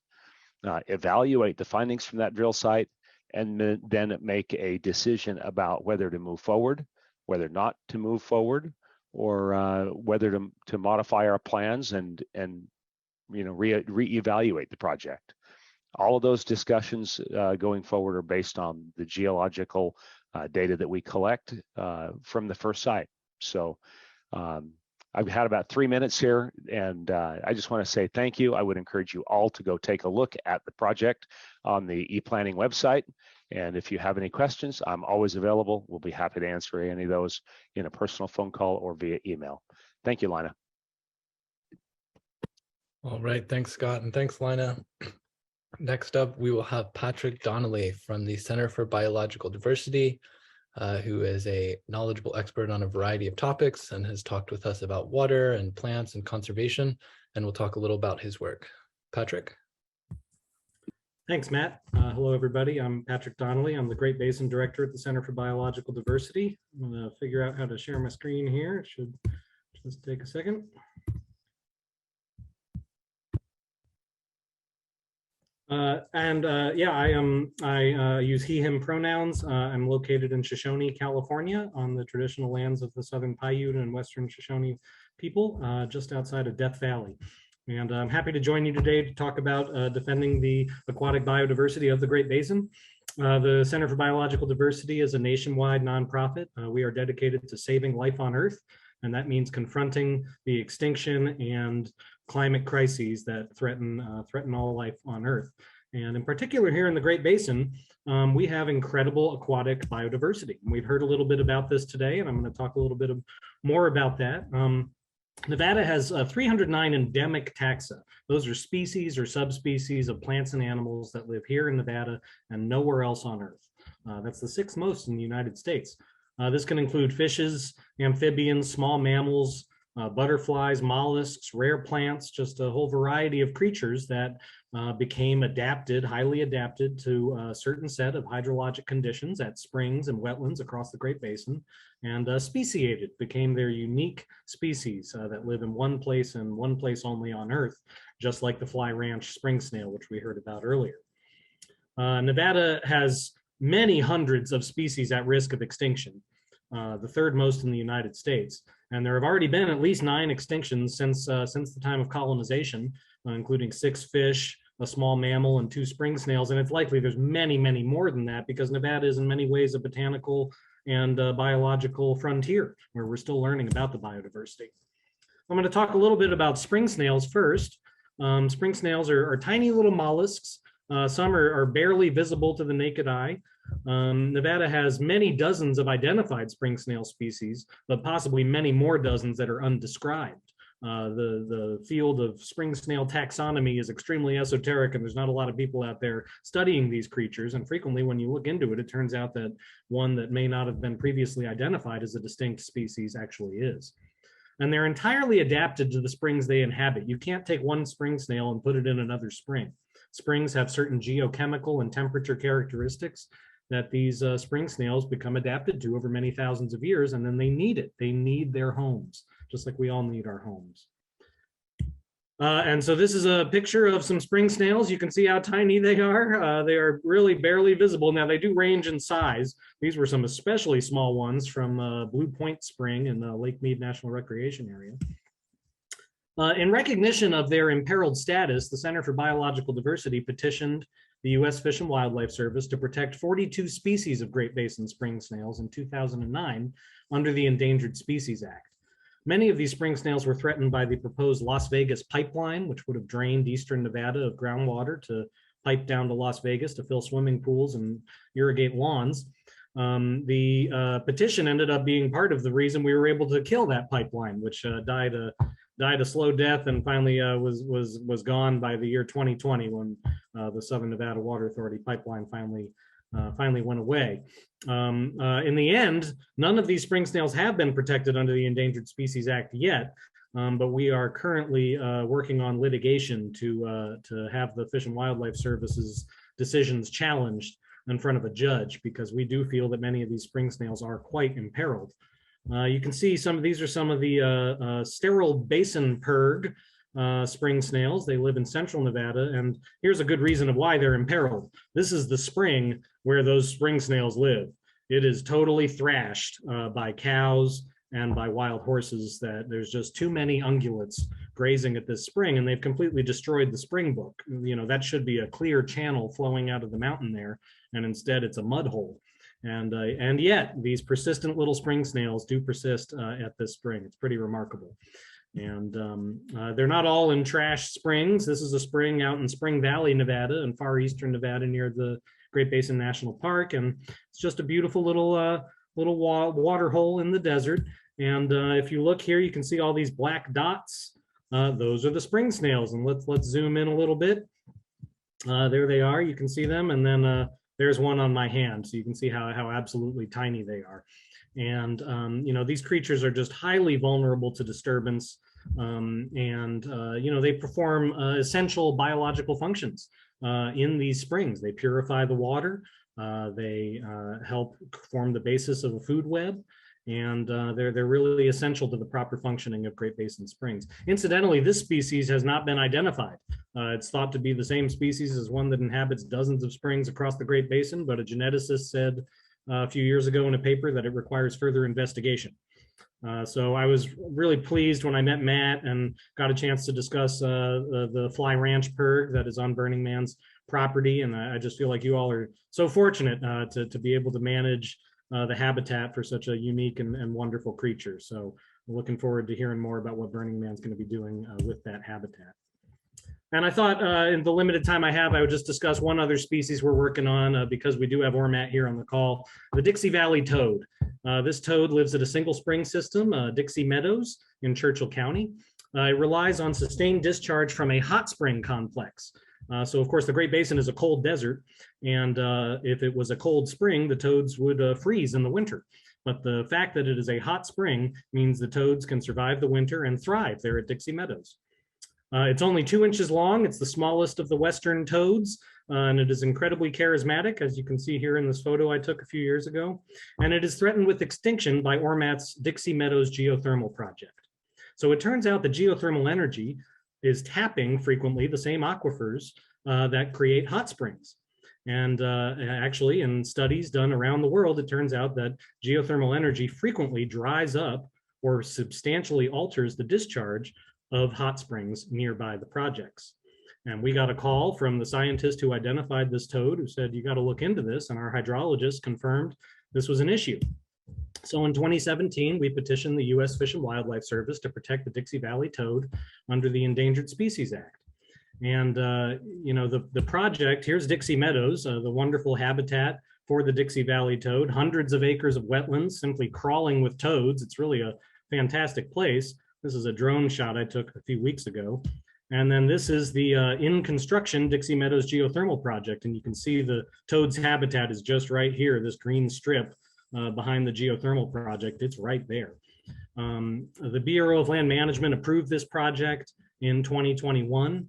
Speaker 15: evaluate the findings from that drill site, and then make a decision about whether to move forward, whether not to move forward, or whether to modify our plans and reevaluate the project. All of those discussions going forward are based on the geological data that we collect from the first site. So I've had about 3 minutes here, and I just want to say thank you. I would encourage you all to go take a look at the project on the ePlanning website. And if you have any questions, I'm always available. We'll be happy to answer any of those in a personal phone call or via email. Thank you, Lina.
Speaker 12: All right, thanks, Scott, and thanks, Lina. Next up, we will have Patrick Donnelly from the Center for Biological Diversity, who is a knowledgeable expert on a variety of topics and has talked with us about water and plants and conservation, and we'll talk a little about his work. Patrick.
Speaker 16: Thanks, Matt. Hello, everybody. I'm Patrick Donnelly. I'm the Great Basin Director at the Center for Biological Diversity. I'm going to figure out how to share my screen here. It should just take a second. I use he, him pronouns. I'm located in Shoshone, California, on the traditional lands of the Southern Paiute and Western Shoshone people, just outside of Death Valley. And I'm happy to join you today to talk about defending the aquatic biodiversity of the Great Basin. The Center for Biological Diversity is a nationwide nonprofit. We are dedicated to saving life on Earth, and that means confronting the extinction and climate crises that threaten all life on Earth. And in particular here in the Great Basin, we have incredible aquatic biodiversity. And we've heard a little bit about this today, and I'm going to talk a little bit more about that. Nevada has 309 endemic taxa. Those are species or subspecies of plants and animals that live here in Nevada and nowhere else on Earth. That's the 6th most in the United States. This can include fishes, amphibians, small mammals, butterflies, mollusks, rare plants, just a whole variety of creatures that became highly adapted to a certain set of hydrologic conditions at springs and wetlands across the Great Basin, and speciated, became their unique species that live in one place and one place only on Earth, just like the fly ranch spring snail, which we heard about earlier. Nevada has many hundreds of species at risk of extinction, the 3rd most in the United States. And there have already been at least 9 extinctions since the time of colonization, including 6 fish, a small mammal, and 2 spring snails. And it's likely there's many, many more than that, because Nevada is in many ways a botanical and biological frontier where we're still learning about the biodiversity. I'm going to talk a little bit about spring snails first. Spring snails are tiny little mollusks. Some are barely visible to the naked eye. Nevada has many dozens of identified spring snail species, but possibly many more dozens that are undescribed. The field of spring snail taxonomy is extremely esoteric, and there's not a lot of people out there studying these creatures. And frequently when you look into it, it turns out that one that may not have been previously identified as a distinct species actually is. And they're entirely adapted to the springs they inhabit. You can't take one spring snail and put it in another spring. Springs have certain geochemical and temperature characteristics that these spring snails become adapted to over many thousands of years, and then they need it. They need their homes, just like we all need our homes. And so this is a picture of some spring snails. You can see how tiny they are. They are really barely visible. Now, they do range in size. These were some especially small ones from Blue Point Spring in the Lake Mead National Recreation Area. In recognition of their imperiled status, the Center for Biological Diversity petitioned the U.S. Fish and Wildlife Service to protect 42 species of Great Basin spring snails in 2009 under the Endangered Species Act. Many of these spring snails were threatened by the proposed Las Vegas pipeline, which would have drained eastern Nevada of groundwater to pipe down to Las Vegas to fill swimming pools and irrigate lawns. The petition ended up being part of the reason we were able to kill that pipeline, which died a slow death and finally was gone by the year 2020 when the Southern Nevada Water Authority pipeline finally went away. In the end, none of these spring snails have been protected under the Endangered Species Act yet, but we are currently working on litigation to have the Fish and Wildlife Service's decisions challenged in front of a judge, because we do feel that many of these spring snails are quite imperiled. You can see these are some of the sterile basin perg spring snails. They live in central Nevada, and here's a good reason of why they're imperiled. This is the spring where those spring snails live. It is totally thrashed by cows and by wild horses, that there's just too many ungulates grazing at this spring, and they've completely destroyed the spring book. You know, that should be a clear channel flowing out of the mountain there, and instead it's a mud hole. And yet these persistent little spring snails do persist at this spring. It's pretty remarkable. And they're not all in trash springs. This is a spring out in Spring Valley, Nevada, and far eastern Nevada near the Great Basin National Park. And it's just a beautiful little water hole in the desert. And if you look here, you can see all these black dots. Those are the spring snails. And let's zoom in a little bit. There they are. You can see them. And then there's one on my hand. So you can see how absolutely tiny they are. And, you know, these creatures are just highly vulnerable to disturbance. You know, they perform essential biological functions in these springs. They purify the water. They help form the basis of a food web. And they're really essential to the proper functioning of Great Basin springs. Incidentally, this species has not been identified. It's thought to be the same species as one that inhabits dozens of springs across the Great Basin, but a geneticist said a few years ago in a paper that it requires further investigation. So I was really pleased when I met Matt and got a chance to discuss the Fly Ranch Perg that is on Burning Man's property. And I just feel like you all are so fortunate to be able to manage the habitat for such a unique and wonderful creature. So I'm looking forward to hearing more about what Burning Man's going to be doing with that habitat. And I thought in the limited time I have, I would just discuss one other species we're working on because we do have Ormatt here on the call, the Dixie Valley toad. This toad lives at a single spring system, Dixie Meadows in Churchill County. It relies on sustained discharge from a hot spring complex. So of course the Great Basin is a cold desert, and if it was a cold spring, the toads would freeze in the winter. But the fact that it is a hot spring means the toads can survive the winter and thrive there at Dixie Meadows. It's only 2 inches long. It's the smallest of the western toads, and it is incredibly charismatic, as you can see here in this photo I took a few years ago. And it is threatened with extinction by Ormatt's Dixie Meadows Geothermal project. So it turns out that geothermal energy is tapping frequently the same aquifers that create hot springs. And actually, in studies done around the world, it turns out that geothermal energy frequently dries up or substantially alters the discharge of hot springs nearby the projects. And we got a call from the scientist who identified this toad, who said, you got to look into this. And our hydrologist confirmed this was an issue. So in 2017, we petitioned the U.S. Fish and Wildlife Service to protect the Dixie Valley toad under the Endangered Species Act. And, you know, the project, here's Dixie Meadows, the wonderful habitat for the Dixie Valley toad, hundreds of acres of wetlands simply crawling with toads. It's really a fantastic place. This is a drone shot I took a few weeks ago. And then this is the in construction Dixie Meadows Geothermal project. And you can see the toad's habitat is just right here, this green strip behind the geothermal project. It's right there. The Bureau of Land Management approved this project in 2021.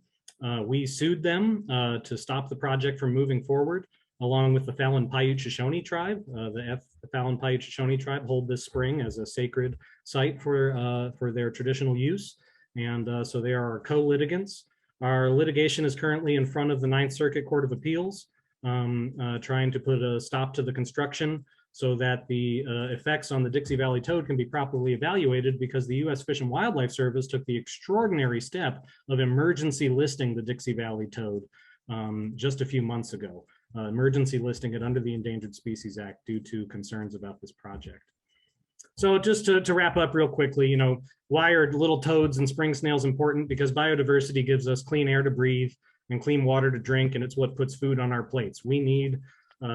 Speaker 16: We sued them to stop the project from moving forward, along with the Fallon Paiute Shoshone tribe. The Fallon Paiute Shoshone tribe hold this spring as a sacred site for their traditional use. And so they are our co-litigants. Our litigation is currently in front of the Ninth Circuit Court of Appeals, trying to put a stop to the construction so that the effects on the Dixie Valley toad can be properly evaluated, because the U.S. Fish and Wildlife Service took the extraordinary step of emergency listing the Dixie Valley toad just a few months ago. Emergency listing it under the Endangered Species Act due to concerns about this project. So just to wrap up real quickly, you know, why are little toads and spring snails important? Because biodiversity gives us clean air to breathe and clean water to drink, and it's what puts food on our plates. We need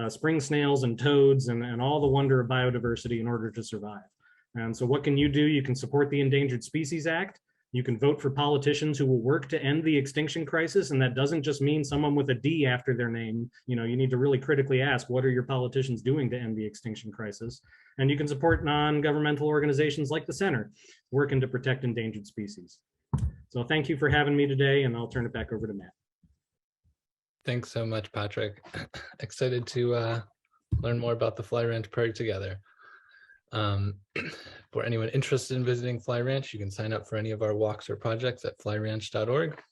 Speaker 16: spring snails and toads and all the wonder of biodiversity in order to survive. And so what can you do? You can support the Endangered Species Act. You can vote for politicians who will work to end the extinction crisis, and that doesn't just mean someone with a D after their name. You know, you need to really critically ask, what are your politicians doing to end the extinction crisis? And you can support non-governmental organizations like the Center, working to protect endangered species. So thank you for having me today, and I'll turn it back over to Matt.
Speaker 12: Thanks so much, Patrick. Excited to learn more about the Fly Ranch project together. For anyone interested in visiting Fly Ranch, you can sign up for any of our walks or projects at flyranch.org.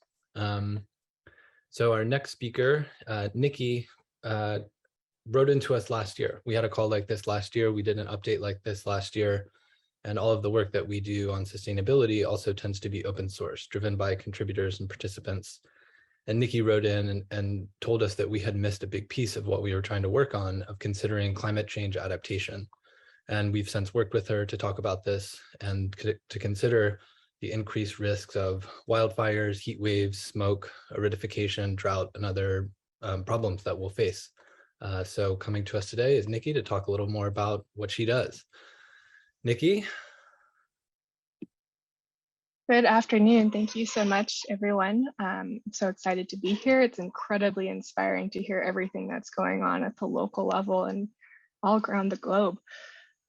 Speaker 12: So our next speaker, Nikki, wrote into us last year. We had a call like this last year. We did an update like this last year. And all of the work that we do on sustainability also tends to be open source, driven by contributors and participants. And Nikki wrote in and told us that we had missed a big piece of what we were trying to work on, of considering climate change adaptation. And we've since worked with her to talk about this and to consider the increased risks of wildfires, heat waves, smoke, aridification, drought, and other problems that we'll face. So coming to us today is Nikki to talk a little more about what she does. Nikki?
Speaker 17: Good afternoon. Thank you so much, everyone. I'm so excited to be here. It's incredibly inspiring to hear everything that's going on at the local level and all around the globe.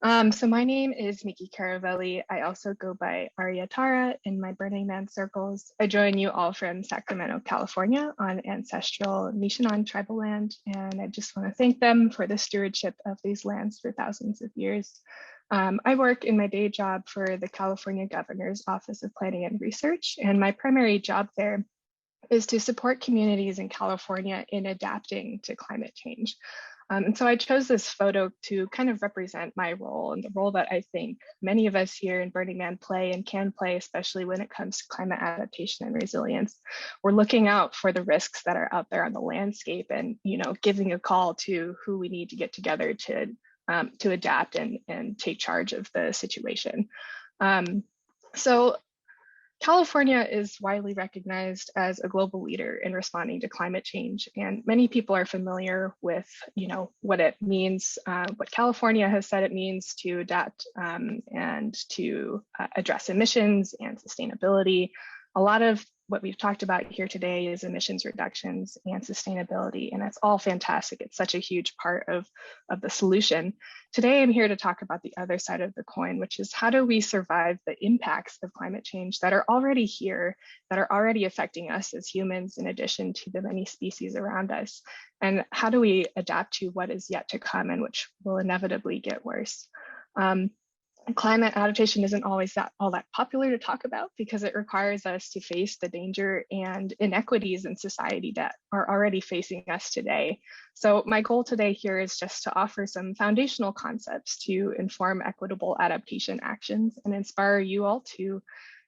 Speaker 17: So my name is Nikki Caravelli. I also go by Arya Tara in my Burning Man circles. I join you all from Sacramento, California on ancestral Nishanan tribal land. And I just want to thank them for the stewardship of these lands for thousands of years. I work in my day job for the California Governor's Office of Planning and Research. And my primary job there is to support communities in California in adapting to climate change. And so I chose this photo to kind of represent my role and the role that I think many of us here in Burning Man play and can play, especially when it comes to climate adaptation and resilience. We're looking out for the risks that are out there on the landscape and, you know, giving a call to who we need to get together to adapt and take charge of the situation. So California is widely recognized as a global leader in responding to climate change, and many people are familiar with, you know, what it means, what California has said it means to adapt and to address emissions and sustainability. A lot of what we've talked about here today is emissions reductions and sustainability, and it's all fantastic. It's such a huge part of the solution. Today, I'm here to talk about the other side of the coin, which is how do we survive the impacts of climate change that are already here, that are already affecting us as humans, in addition to the many species around us? And how do we adapt to what is yet to come and which will inevitably get worse? Climate adaptation isn't always all that popular to talk about because it requires us to face the danger and inequities in society that are already facing us today. So my goal today here is just to offer some foundational concepts to inform equitable adaptation actions and inspire you all to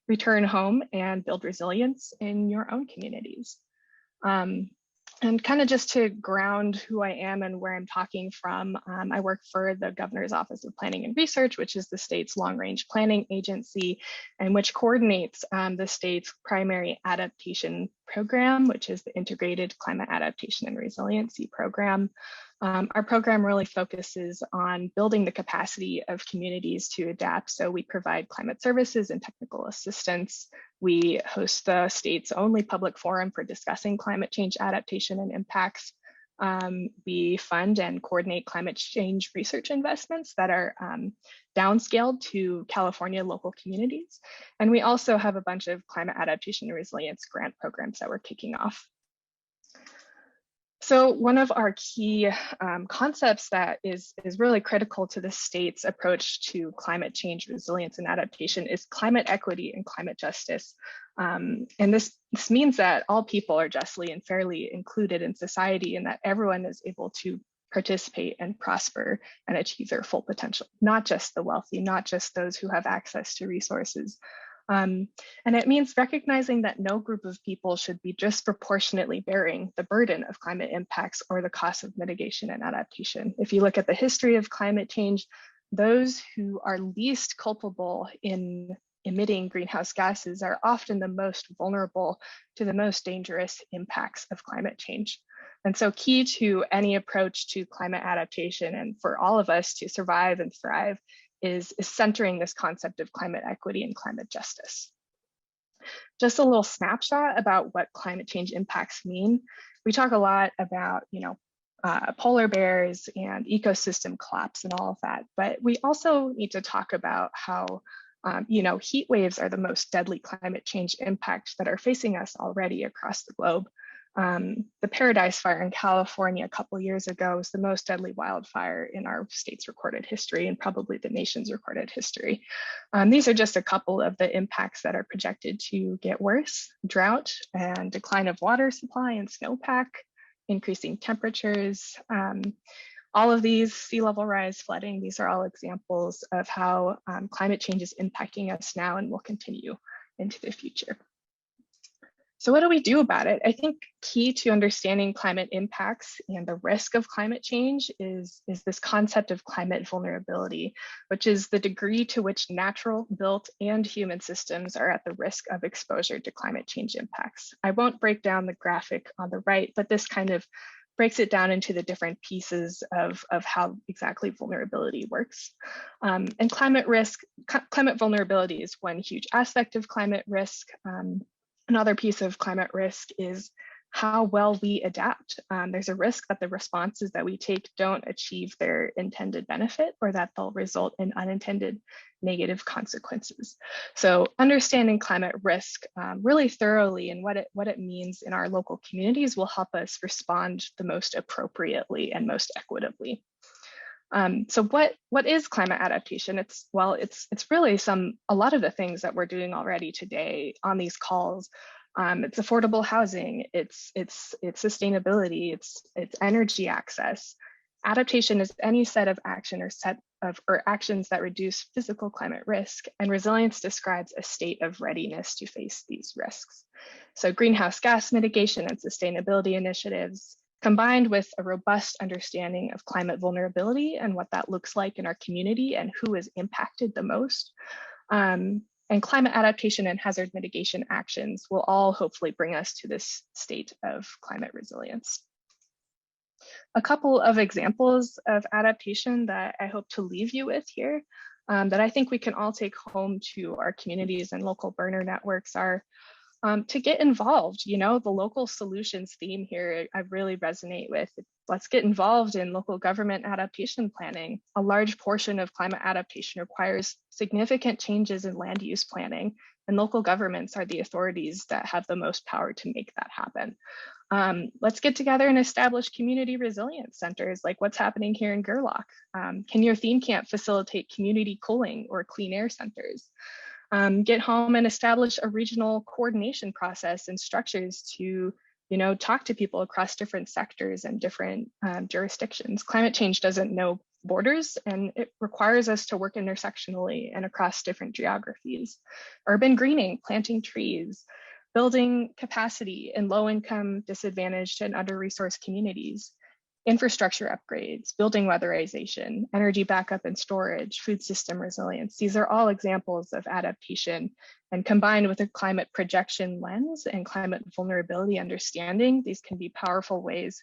Speaker 17: return home and build resilience in your own communities. And kind of just to ground who I am and where I'm talking from, I work for the Governor's Office of Planning and Research, which is the state's long-range planning agency, and which coordinates the state's primary adaptation program, which is the Integrated Climate Adaptation and Resiliency Program. Our program really focuses on building the capacity of communities to adapt. So we provide climate services and technical assistance. We host the state's only public forum for discussing climate change adaptation and impacts. We fund and coordinate climate change research investments that are downscaled to California local communities. And we also have a bunch of climate adaptation and resilience grant programs that we're kicking off. So one of our key concepts that is really critical to the state's approach to climate change, resilience, and adaptation is climate equity and climate justice. And this means that all people are justly and fairly included in society and that everyone is able to participate and prosper and achieve their full potential, not just the wealthy, not just those who have access to resources. And it means recognizing that no group of people should be disproportionately bearing the burden of climate impacts or the cost of mitigation and adaptation. If you look at the history of climate change, those who are least culpable in emitting greenhouse gases are often the most vulnerable to the most dangerous impacts of climate change. And so key to any approach to climate adaptation and for all of us to survive and thrive is centering this concept of climate equity and climate justice. Just a little snapshot about what climate change impacts mean. We talk a lot about, polar bears and ecosystem collapse and all of that, but we also need to talk about how heat waves are the most deadly climate change impacts that are facing us already across the globe. The Paradise Fire in California a couple years ago was the most deadly wildfire in our state's recorded history and probably the nation's recorded history. These are just a couple of the impacts that are projected to get worse: drought and decline of water supply and snowpack, increasing temperatures. All of these, sea level rise, flooding, these are all examples of how climate change is impacting us now and will continue into the future. So what do we do about it? I think key to understanding climate impacts and the risk of climate change is this concept of climate vulnerability, which is the degree to which natural, built, and human systems are at the risk of exposure to climate change impacts. I won't break down the graphic on the right, but this kind of breaks it down into the different pieces of how exactly vulnerability works. And climate vulnerability is one huge aspect of climate risk. Another piece of climate risk is how well we adapt. There's a risk that the responses that we take don't achieve their intended benefit, or that they'll result in unintended negative consequences. So understanding climate risk really thoroughly and what it means in our local communities will help us respond the most appropriately and most equitably. So what is climate adaptation? It's really a lot of the things that we're doing already today on these calls. It's affordable housing, it's sustainability, it's energy access. Adaptation is any set of action or actions that reduce physical climate risk, and resilience describes a state of readiness to face these risks. So greenhouse gas mitigation and sustainability initiatives, combined with a robust understanding of climate vulnerability and what that looks like in our community and who is impacted the most, and climate adaptation and hazard mitigation actions will all hopefully bring us to this state of climate resilience. A couple of examples of adaptation that I hope to leave you with here that I think we can all take home to our communities and local burner networks are to get involved. The local solutions theme here, I really resonate with. Let's get involved in local government adaptation planning. A large portion of climate adaptation requires significant changes in land use planning, and local governments are the authorities that have the most power to make that happen. Let's get together and establish community resilience centers like what's happening here in Gerlach. Can your theme camp facilitate community cooling or clean air centers? Get home and establish a regional coordination process and structures to talk to people across different sectors and different jurisdictions. Climate change doesn't know borders, and it requires us to work intersectionally and across different geographies. Urban greening, planting trees, building capacity in low-income, disadvantaged, and under-resourced communities. Infrastructure upgrades, building weatherization, energy backup and storage, food system resilience. These are all examples of adaptation, and combined with a climate projection lens and climate vulnerability understanding, these can be powerful ways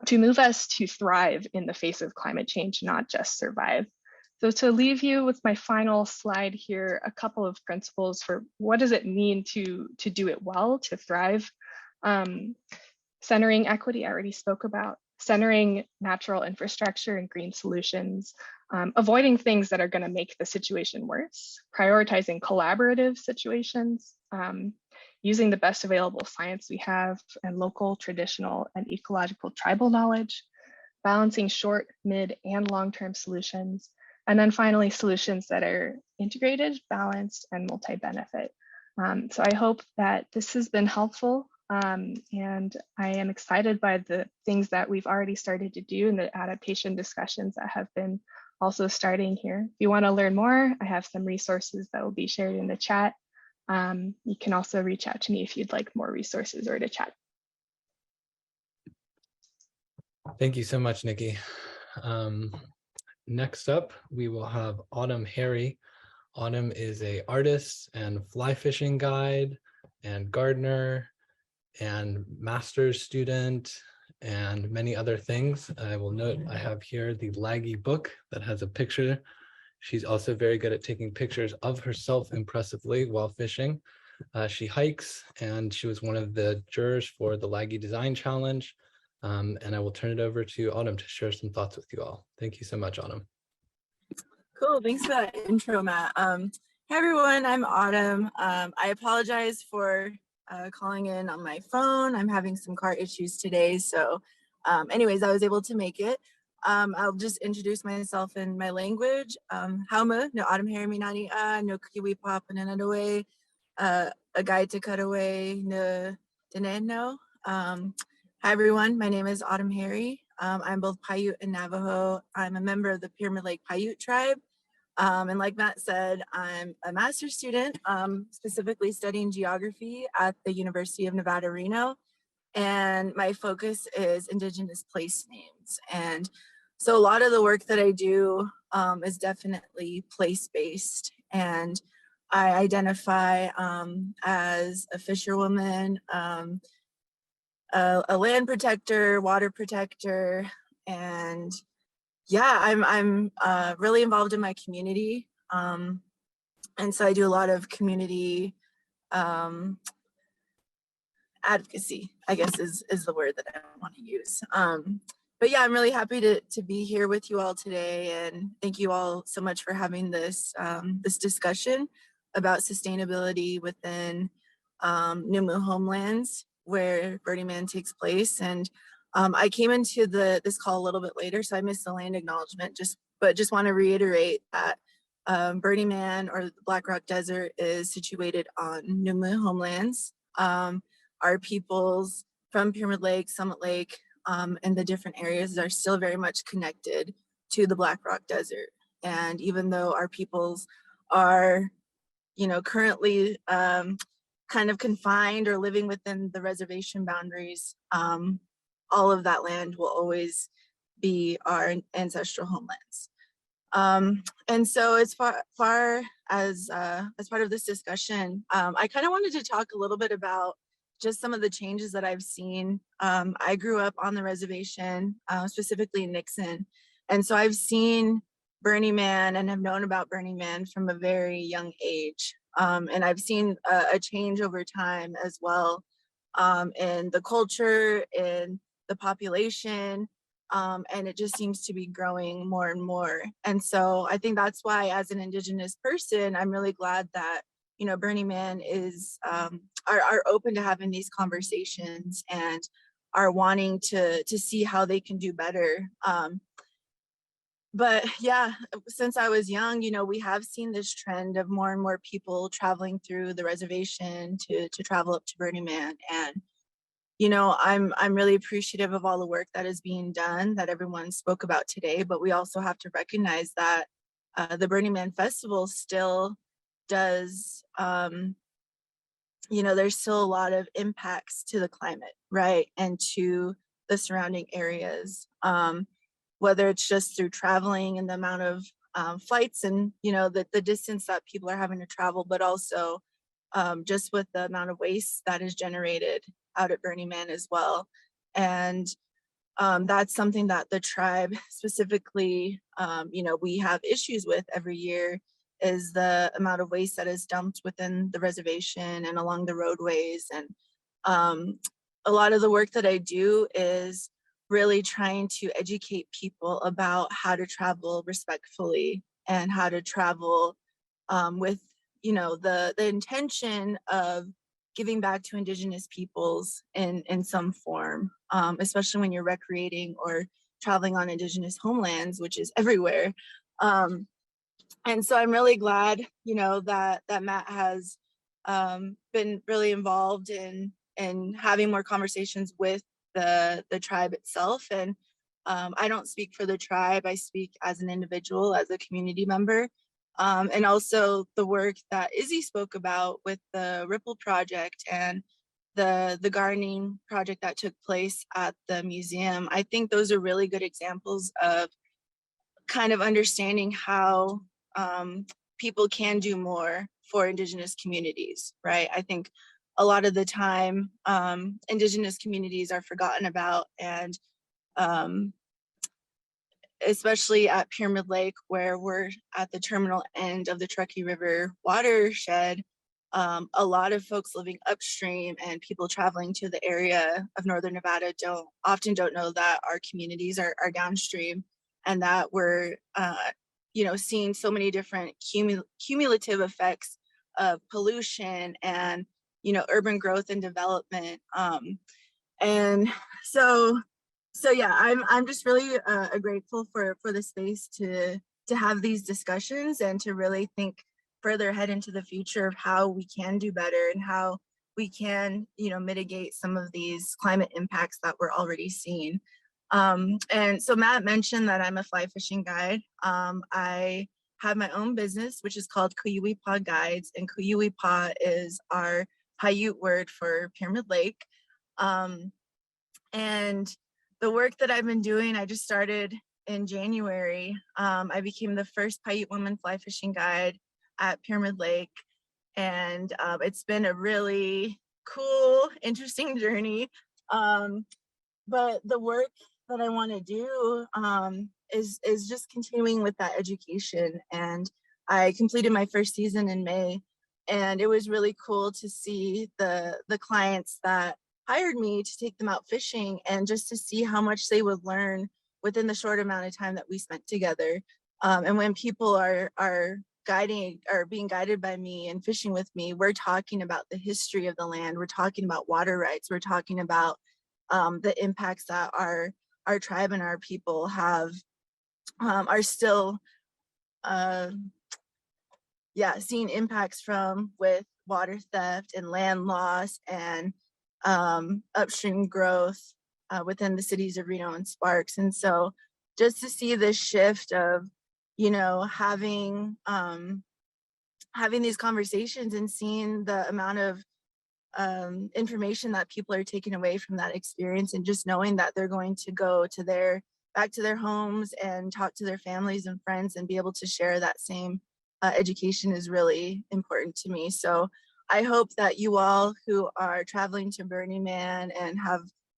Speaker 17: to move us to thrive in the face of climate change, not just survive. So to leave you with my final slide here, a couple of principles for what does it mean to do it well, to thrive. Centering equity, I already spoke about. Centering natural infrastructure and green solutions. Avoiding things that are going to make the situation worse. Prioritizing collaborative situations. Using the best available science we have and local, traditional, and ecological tribal knowledge. Balancing short, mid, and long-term solutions. And then finally, solutions that are integrated, balanced, and multi-benefit. So I hope that this has been helpful. And I am excited by the things that we've already started to do and the adaptation discussions that have been also starting here. If you want to learn more, I have some resources that will be shared in the chat. You can also reach out to me if you'd like more resources or to chat.
Speaker 12: Thank you so much, Nikki. Next up, we will have Autumn Harry. Autumn is an artist and fly fishing guide and gardener and master's student and many other things. I will note I have here the Laggy book that has a picture. She's also very good at taking pictures of herself impressively while fishing. She hikes, and she was one of the jurors for the Laggy Design Challenge. And I will turn it over to Autumn to share some thoughts with you all. Thank you so much, Autumn.
Speaker 18: Cool, thanks for that intro, Matt. Hey everyone, I'm Autumn. I apologize for calling in on my phone. I'm having some car issues today, so anyways, I was able to make it. I'll just introduce myself in my language. Hauma, no Autumn Harimi Nani no Kiwi Pop and another way, a guide to cut away, no Deneno. Hi everyone, my name is Autumn Harry. I'm both Paiute and Navajo. I'm a member of the Pyramid Lake Paiute tribe. And like Matt said, I'm a master's student, specifically studying geography at the University of Nevada, Reno. And my focus is Indigenous place names. And so a lot of the work that I do is definitely place-based. And I identify as a fisherwoman, a land protector, water protector, and yeah, I'm really involved in my community. And so I do a lot of community advocacy, I guess is the word that I want to use. But yeah, I'm really happy to be here with you all today, and thank you all so much for having this this discussion about sustainability within Numu homelands where Burning Man takes place. And I came into this call a little bit later, so I missed the land acknowledgement, but just want to reiterate that Burning Man, or the Black Rock Desert, is situated on Numu homelands. Our peoples from Pyramid Lake, Summit Lake, and the different areas are still very much connected to the Black Rock Desert. And even though our peoples are, currently kind of confined or living within the reservation boundaries, all of that land will always be our ancestral homelands. And so as far as part of this discussion, I kind of wanted to talk a little bit about just some of the changes that I've seen. I grew up on the reservation, specifically in Nixon. And so I've seen Burning Man and have known about Burning Man from a very young age. And I've seen a change over time as well, in the culture, in the population, and it just seems to be growing more and more. And so I think that's why, as an Indigenous person, I'm really glad that Burning Man is are open to having these conversations and are wanting to see how they can do better. But yeah, since I was young, we have seen this trend of more and more people traveling through the reservation to travel up to Burning Man. And I'm really appreciative of all the work that is being done, that everyone spoke about today. But we also have to recognize that the Burning Man Festival still does, there's still a lot of impacts to the climate, right, and to the surrounding areas, whether it's just through traveling and the amount of flights and the distance that people are having to travel, but also just with the amount of waste that is generated out at Burning Man as well. And that's something that the tribe specifically, we have issues with every year, is the amount of waste that is dumped within the reservation and along the roadways. And a lot of the work that I do is really trying to educate people about how to travel respectfully and how to travel with the intention of giving back to Indigenous peoples in some form, especially when you're recreating or traveling on Indigenous homelands, which is everywhere. And so I'm really glad, that Matt has been really involved in having more conversations with the tribe itself. And I don't speak for the tribe, I speak as an individual, as a community member. And also the work that Izzy spoke about with the Ripple project and the gardening project that took place at the museum. I think those are really good examples of kind of understanding how people can do more for Indigenous communities, right? I think a lot of the time, Indigenous communities are forgotten about, and especially at Pyramid Lake, where we're at the terminal end of the Truckee River watershed, a lot of folks living upstream and people traveling to the area of Northern Nevada often don't know that our communities are downstream, and that we're seeing so many different cumulative effects of pollution and urban growth and development. And so yeah, I'm just really grateful for the space to have these discussions and to really think further ahead into the future of how we can do better and how we can mitigate some of these climate impacts that we're already seeing. And so Matt mentioned that I'm a fly fishing guide. I have my own business, which is called Kuyuwipa Guides, and Kuyuwipa is our Paiute word for Pyramid Lake. And the work that I've been doing, I just started in January. I became the first Paiute woman fly fishing guide at Pyramid Lake. And it's been a really cool, interesting journey. But the work that I want to do is just continuing with that education. And I completed my first season in May, and it was really cool to see the clients that hired me to take them out fishing, and just to see how much they would learn within the short amount of time that we spent together. And when people are being guided by me and fishing with me, we're talking about the history of the land. We're talking about water rights. We're talking about the impacts that our tribe and our people have, are still seeing impacts from, with water theft and land loss and upstream growth within the cities of Reno and Sparks. And so just to see this shift of having these conversations and seeing the amount of information that people are taking away from that experience, and just knowing that they're going to go to back to their homes and talk to their families and friends and be able to share that same education is really important to me. So I hope that you all who are traveling to Burning Man and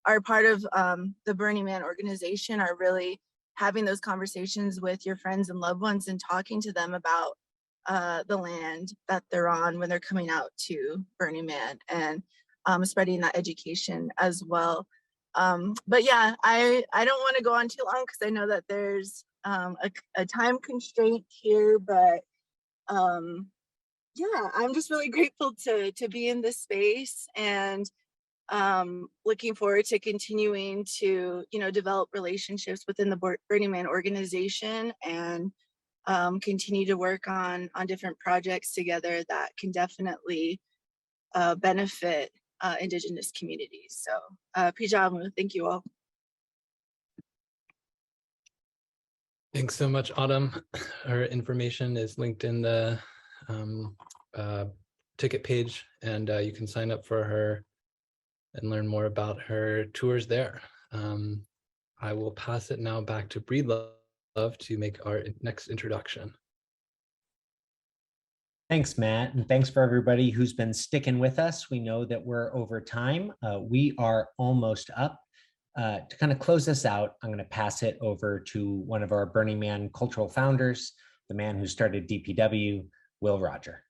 Speaker 18: are part of the Burning Man organization are really having those conversations with your friends and loved ones and talking to them about the land that they're on when they're coming out to Burning Man, and spreading that education as well. But yeah, I don't want to go on too long because I know that there's a time constraint here, but yeah, I'm just really grateful to be in this space, and looking forward to continuing to develop relationships within the Burning Man organization, and continue to work on different projects together that can definitely benefit Indigenous communities. So Pijamu, thank you all.
Speaker 12: Thanks so much, Autumn. Her information is linked in the ticket page, and you can sign up for her and learn more about her tours there. I will pass it now back to Breedlove to make our next introduction.
Speaker 1: Thanks, Matt, and thanks for everybody who's been sticking with us. We know that we're over time. We are almost up. To kind of close this out, I'm going to pass it over to one of our Burning Man cultural founders, the man who started DPW, Will Roger.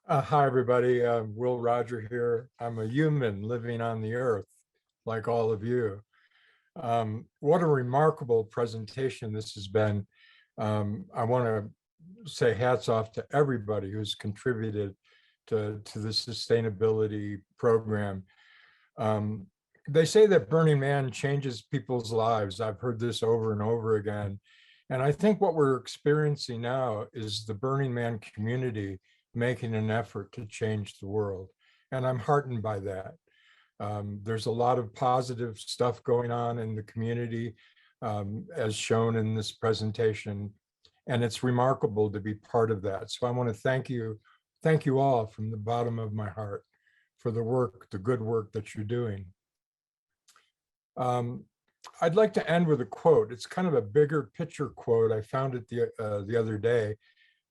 Speaker 19: Hi, everybody. Will Roger here. I'm a human living on the earth, like all of you. What a remarkable presentation this has been. I want to say hats off to everybody who's contributed to the sustainability program. They say that Burning Man changes people's lives. I've heard this over and over again. And I think what we're experiencing now is the Burning Man community making an effort to change the world. And I'm heartened by that. There's a lot of positive stuff going on in the community, as shown in this presentation. And it's remarkable to be part of that. So I want to thank you all from the bottom of my heart for the work, the good work that you're doing. I'd like to end with a quote. It's kind of a bigger picture quote. I found it the other day.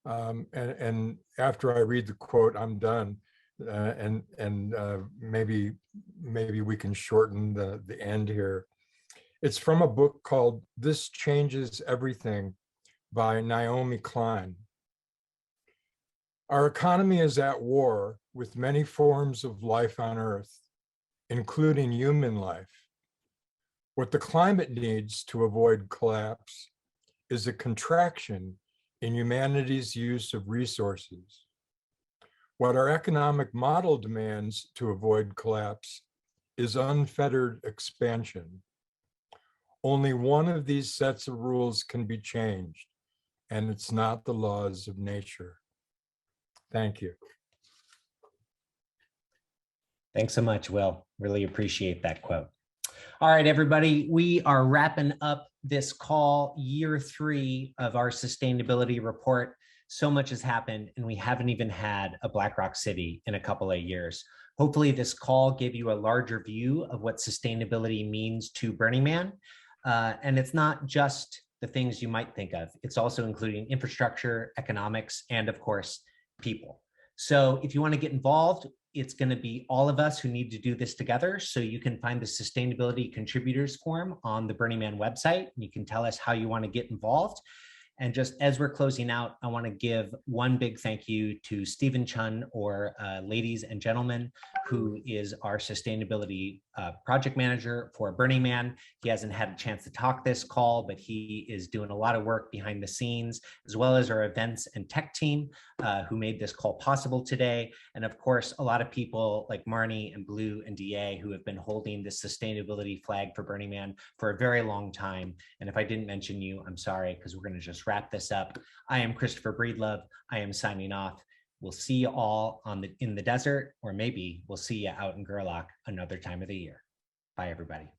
Speaker 19: And after I read the quote, I'm done. Maybe we can shorten the end here. It's from a book called This Changes Everything by Naomi Klein. Our economy is at war with many forms of life on Earth, including human life. What the climate needs to avoid collapse is a contraction in humanity's use of resources. What our economic model demands to avoid collapse is unfettered expansion. Only one of these sets of rules can be changed, and it's not the laws of nature. Thank you.
Speaker 1: Thanks so much, Will. Really appreciate that quote. All right, everybody, we are wrapping up this call, year 3 of our sustainability report. So much has happened, and we haven't even had a Black Rock City in a couple of years. Hopefully this call gave you a larger view of what sustainability means to Burning Man. And it's not just the things you might think of. It's also including infrastructure, economics, and of course, people. So if you want to get involved, it's going to be all of us who need to do this together. So you can find the Sustainability Contributors Form on the Burning Man website, and you can tell us how you want to get involved. And just as we're closing out, I want to give one big thank you to Stephen Chun, or ladies and gentlemen, who is our sustainability project manager for Burning Man. He hasn't had a chance to talk this call, but he is doing a lot of work behind the scenes, as well as our events and tech team who made this call possible today. And of course, a lot of people like Marnie and Blue and DA who have been holding this sustainability flag for Burning Man for a very long time. And if I didn't mention you, I'm sorry, because we're going to just wrap this up. I am Christopher Breedlove. I am signing off. We'll see you all in the desert, or maybe we'll see you out in Gerlach another time of the year. Bye, everybody.